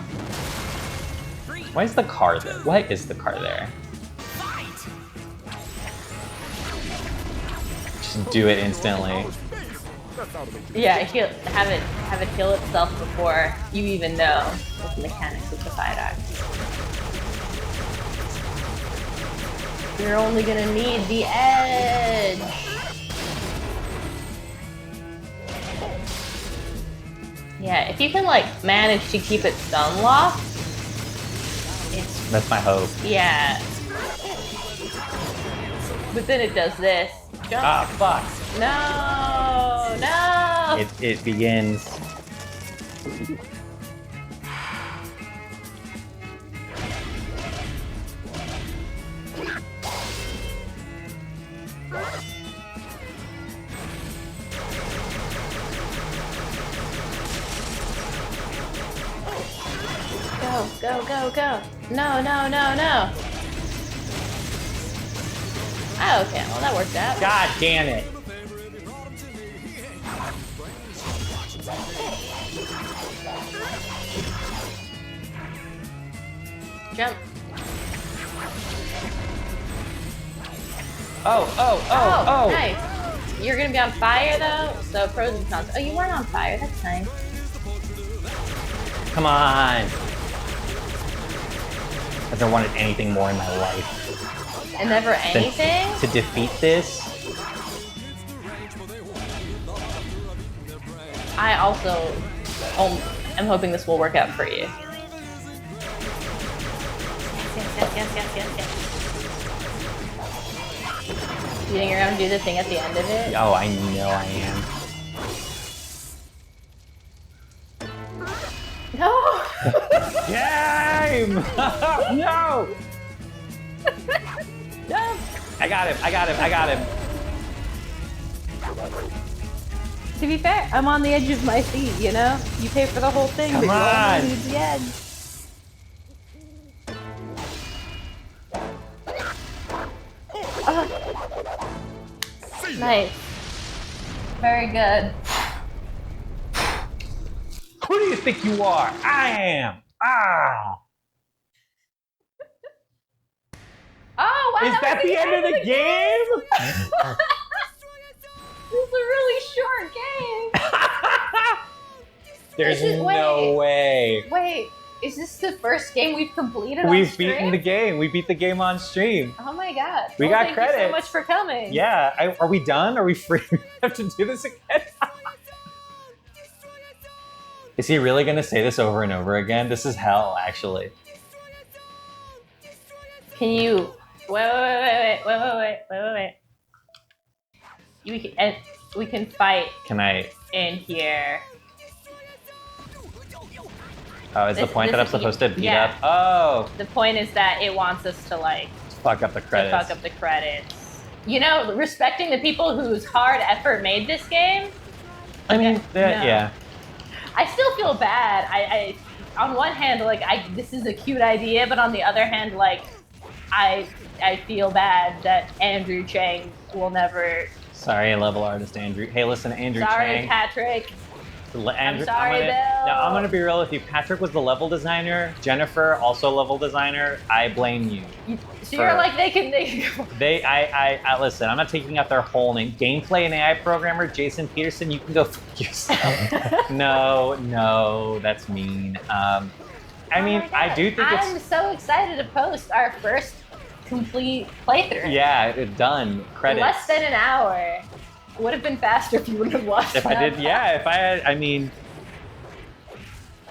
Why is the car there? Why is the car there? Just do it instantly. Yeah, have it kill itself before you even know the mechanics of the fight act. You're only gonna need the edge. Yeah, if you can like manage to keep it stun locked, it's That's my hope. yeah. But then it does this. Jump. Ah, fuck. No, no. It begins. Go, go, go, go. No, no, no, no. Oh, okay, well that worked out. God damn it. Jump. Oh. Nice. You're gonna be on fire though, so pros and cons. Oh, you weren't on fire, that's nice. Come on. I've never wanted anything more in my life And never than anything? to defeat this. I also am hoping this will work out for you. Yes. You think you're gonna do the thing at the end of it? Oh, I know I am. No! Game! No! Jump! I got him. To be fair, I'm on the edge of my seat, you know? You pay for the whole thing, Come but you on. only leave the end. Nice. Very good. Who do you think you are? I am. Ah. Oh, wow. Is that the end of the game? This is a really short game. There's This is- no way. Wait, is this the first game we've completed on We've stream? beaten the game. We beat the game on stream. Oh my god. We got thank you so credits. much for coming. Yeah. Are we done? Are we free? We have to do this again? Is he really going to say this over and over again? This is hell, actually. Can you... Wait. We can fight Can I... in here. Oh, is the This- point that this I'm is- supposed to beat yeah. up? Oh, The point is that it wants us to like fuck up the to credits. fuck up the credits. You know, respecting the people whose hard effort made this game. I mean, No. yeah. I still feel bad. I on one hand, like this is a cute idea, but on the other hand, like I feel bad that Andrew Chang will never. Sorry, level artist Andrew. Hey, listen, Andrew Sorry, Chang. Patrick. Andrew, sorry, Bill. Now, I'm gonna be real with you. Patrick was the level designer. Jennifer, also level designer. I blame you. So you're like they can. I listen. I'm not taking out their whole name. Gameplay and AI programmer Jason Peterson. You can go fuck yourself. no, that's mean. I mean, Oh my I do God. think I'm so excited to post our first complete playthrough. Yeah, it's done. Credits. Less than an hour. Would have been faster if you wouldn't have watched. If I did, yeah. If I had, I mean,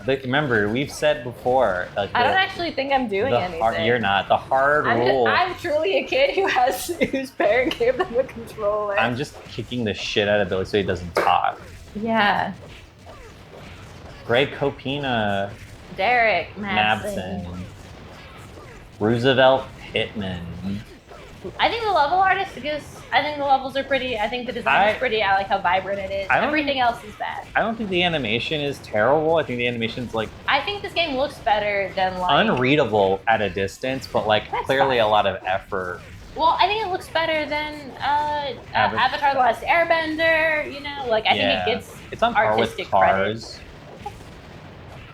remember we've said before. Like I don't actually think I'm doing anything. You're not. The hard rule. I'm truly a kid whose parent gave them a controller. I'm just kicking the shit out of Billy so he doesn't talk. Yeah. Greg Copina, Derek Mabson, Roosevelt Pittman. I think the level artist, because I think the levels are pretty. I think the design is pretty. I like how vibrant it is. Everything else is bad. I don't think the animation is terrible. I think the animation's like I think this game looks better than like. unreadable at a distance, but like That's clearly fine. a lot of effort. Well, I think it looks better than Avatar: The Last Airbender. You know, like I think it gets it's on par with artistic Cars.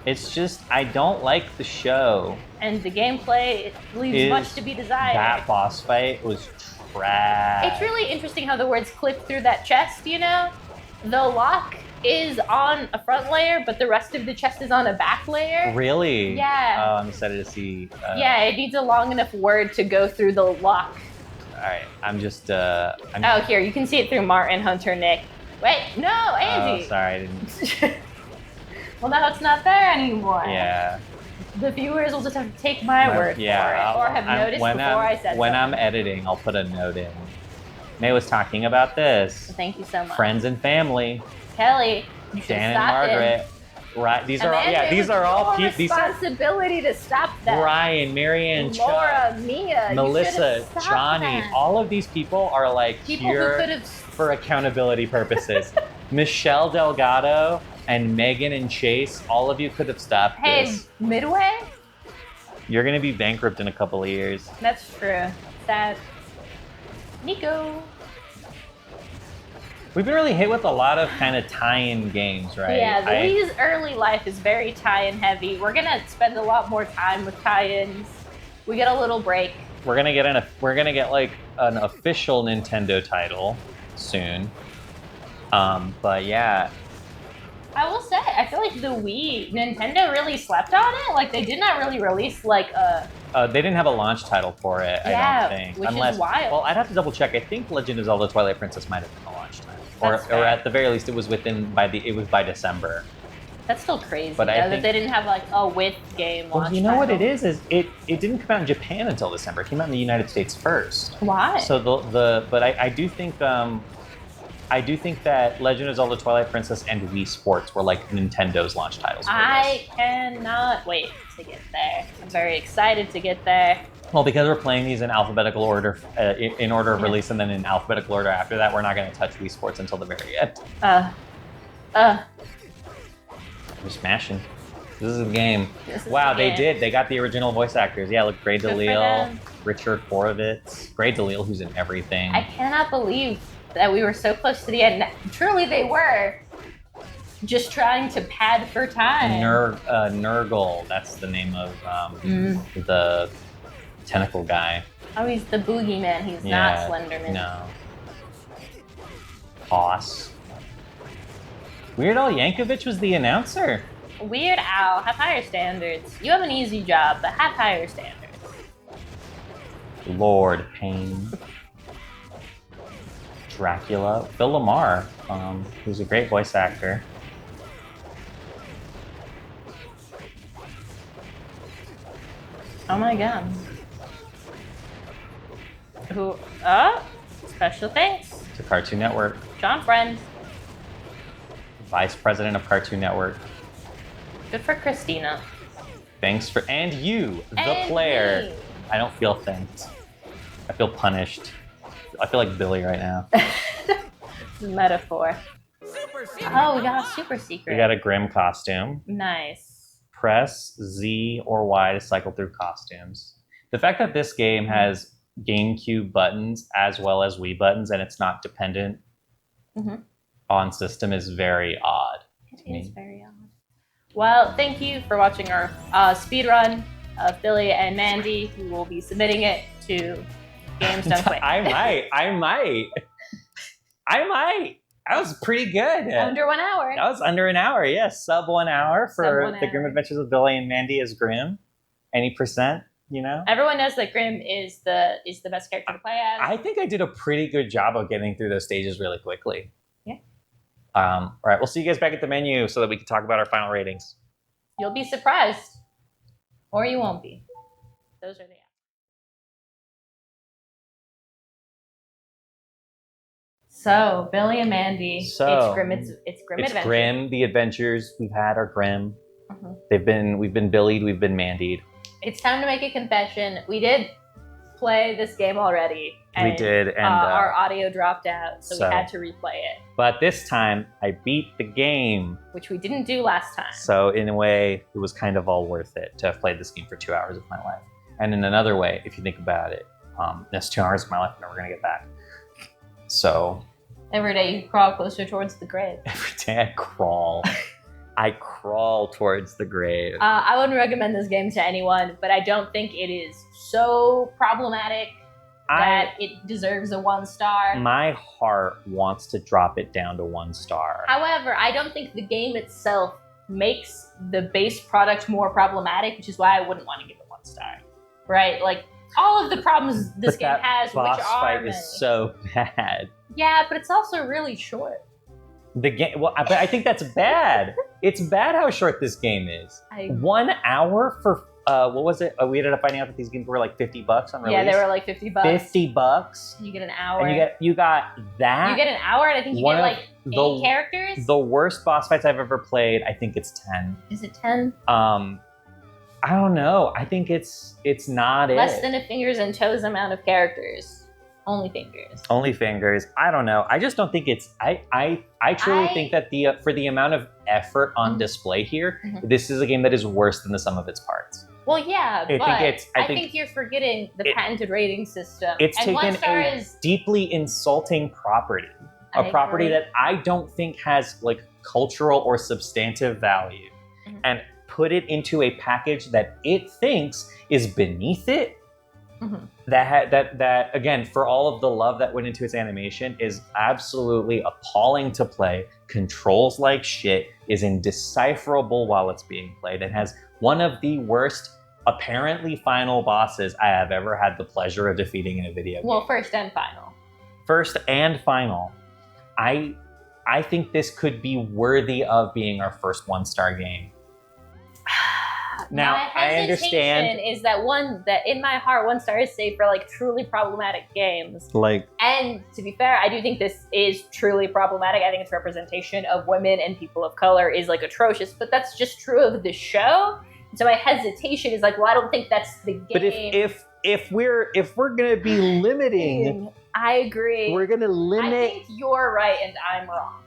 It's just I don't like the show. and the gameplay leaves much to be desired. That boss fight was trash. It's really interesting how the words clip through that chest, you know? The lock is on a front layer, but the rest of the chest is on a back layer. Really? Yeah. Oh, I'm excited to see. Yeah, it needs a long enough word to go through the lock. All right, I'm just. I'm, Oh, here, you can see it through Martin, Hunter, Nick. Wait, no, Andy! Oh, sorry, I didn't. Well, now it's not there anymore. Yeah. The viewers will just have to take my word for it, or have noticed before I said when I'm something. editing, I'll put a note in. May was talking about this. Thank you so much. Friends and family. Kelly, you should Dan and stop him. Margaret. Right. These are all. Amanda, Yeah. it These was are all. your These are responsibility to stop that. Brian, Marianne, Laura, Chuck, Mia, you Melissa, should have stopped Johnny. that. All of these people are like People who here could have. for accountability purposes. Michelle Delgado and Megan and Chase. All of you could have stopped Hey, this. Midway? You're gonna be bankrupt in a couple of years. That's true. Sad. Nico. We've been really hit with a lot of kind of tie-in games, right? Yeah, the Wii's early life is very tie-in heavy. We're gonna spend a lot more time with tie-ins. We get a little break. We're gonna get like an official Nintendo title soon. But yeah, I will say, I feel like the Wii, Nintendo really slept on it. Like, they did not really release, like, a... they didn't have a launch title for it, Yeah, I don't think. which is wild. Well, I'd have to double check. I think Legend of Zelda Twilight Princess might have been a launch title. That's Or fair. at the very least, it was by December. That's still crazy, But though, I that think- they didn't have, like, a with game launch Well, you know what it title. is it didn't come out in Japan until December. It came out in the United States first. Why? So but I do think that Legend of Zelda Twilight Princess and Wii Sports were like Nintendo's launch titles for I cannot wait to get there. I'm very excited to get there. this. Well, because we're playing these in alphabetical order, in order of release, and then in alphabetical order after that, we're not going to touch Wii Sports until the very end. We're smashing. This is the game. Wow, they did. They got the original voice actors. Yeah, look, Gray Good for DeLille, them. Richard Horowitz. Gray DeLille, who's in everything. I cannot believe that we were so close to the end. Truly, they were just trying to pad for time. Nurgle, that's the name of the tentacle guy. Oh, he's the boogeyman. He's not Slenderman. No. Hoss. Weird Al Yankovic was the announcer. Weird Al, have higher standards. You have an easy job, but have higher standards. Lord Payne. Dracula. Phil Lamar, who's a great voice actor. Oh my god. Who? Special thanks. To Cartoon Network. John Friend. Vice President of Cartoon Network. Good for Christina. Thanks for, and you, the And player. me. I don't feel thanked. I feel punished. I feel like Billy right now. Metaphor. Oh, we got a super secret. We got a Grimm costume. Nice. Press Z or Y to cycle through costumes. The fact that this game has GameCube buttons as well as Wii buttons and it's not dependent on system is very odd. It is very odd. Well, thank you for watching our speedrun of Billy and Mandy. We will be submitting it to Games Done Quick. I might. That was pretty good. Under 1 hour. That was under an hour, yes. Sub 1 hour for Sub 1 the Grim hour. Adventures of Billy and Mandy as Grimm. Any percent, you know? Everyone knows that Grimm is the best character to play as. I think I did a pretty good job of getting through those stages really quickly. Yeah. All right, we'll see you guys back at the menu so that we can talk about our final ratings. You'll be surprised. Or you won't be. Those are the So, Billy and Mandy, it's Grimm It's Adventure. Grimm, the adventures we've had are Grimm. Mhm. We've been Billied, we've been Mandied. It's time to make a confession. We did play this game already. We did, and our audio dropped out, so so- we had to replay it, but this time I beat the game. which we didn't do last time. So in a way, it was kind of all worth it to have played this game for 2 hours of my life. And in another way, if you think about it, that's 2 hours of my life I'm never gonna get back. So Every day you crawl closer towards the grave. every day I crawl. I crawl towards the grave. I wouldn't recommend this game to anyone, but I don't think it is so problematic that it deserves a 1 star. My heart wants to drop it down to 1 star. However, I don't think the game itself makes the base product more problematic, which is why I wouldn't want to give it 1 star. Right? Like, all of the problems this But game that has, which boss are fight many. is so bad. Yeah, but it's also really short. The game. Well, but I think that's bad. It's bad how short this game is. 1 hour for what was it? We ended up finding out that these games were like $50 on release. Yeah, they were like $50. $50. You get an hour. And you got that. You get an hour, and I think you One get of like 8 characters. The worst boss fights I've ever played. I think it's 10. Is it 10? I don't know. I think it's not Less than a fingers and toes amount of characters. Only fingers. Only fingers. I don't know. I just don't think it's. I truly think that for the amount of effort on display here, this is a game that is worse than the sum of its parts. Well, yeah, I I think you're forgetting the patented rating system. It's and 1 taken star a is deeply insulting property, a I property agree. that I don't think has like cultural or substantive value, and put it into a package that it thinks is beneath it. That again, for all of the love that went into its animation, is absolutely appalling to play, controls like shit, is indecipherable while it's being played, and has one of the worst, apparently final bosses I have ever had the pleasure of defeating in a video game. Well, first and final. First and final. I think this could be worthy of being our first 1-star game. Now, my I understand. hesitation is that in my heart, 1 star is safe for like truly problematic games. Like, And to be fair, I do think this is truly problematic. I think its representation of women and people of color is like atrocious, but that's just true of the show. So my hesitation is like, well, I don't think that's the game. but if we're gonna be limiting, I agree. we're gonna I limit. think you're right and I'm wrong.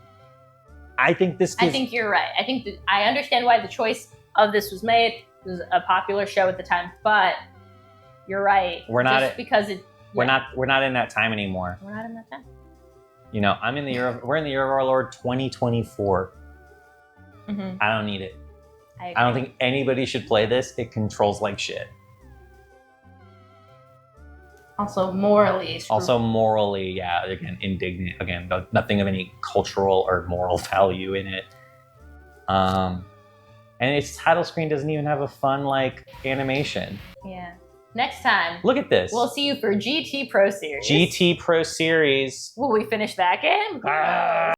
I think this. I think you're right. I think I understand why the choice of this was made. It was a popular show at the time, but you're right. We're not just because it. We're not in that time anymore. We're not in that time. You know, we're in the year of our Lord 2024. Mm-hmm. I don't need it. I don't think anybody should play this. It controls like shit. Also morally. Yeah. Again, indignant. Again, nothing of any cultural or moral value in it. And its title screen doesn't even have a fun like animation. Yeah. Next time. Look at this. We'll see you for GT Pro Series. GT Pro Series. Will we finish that game? Ah!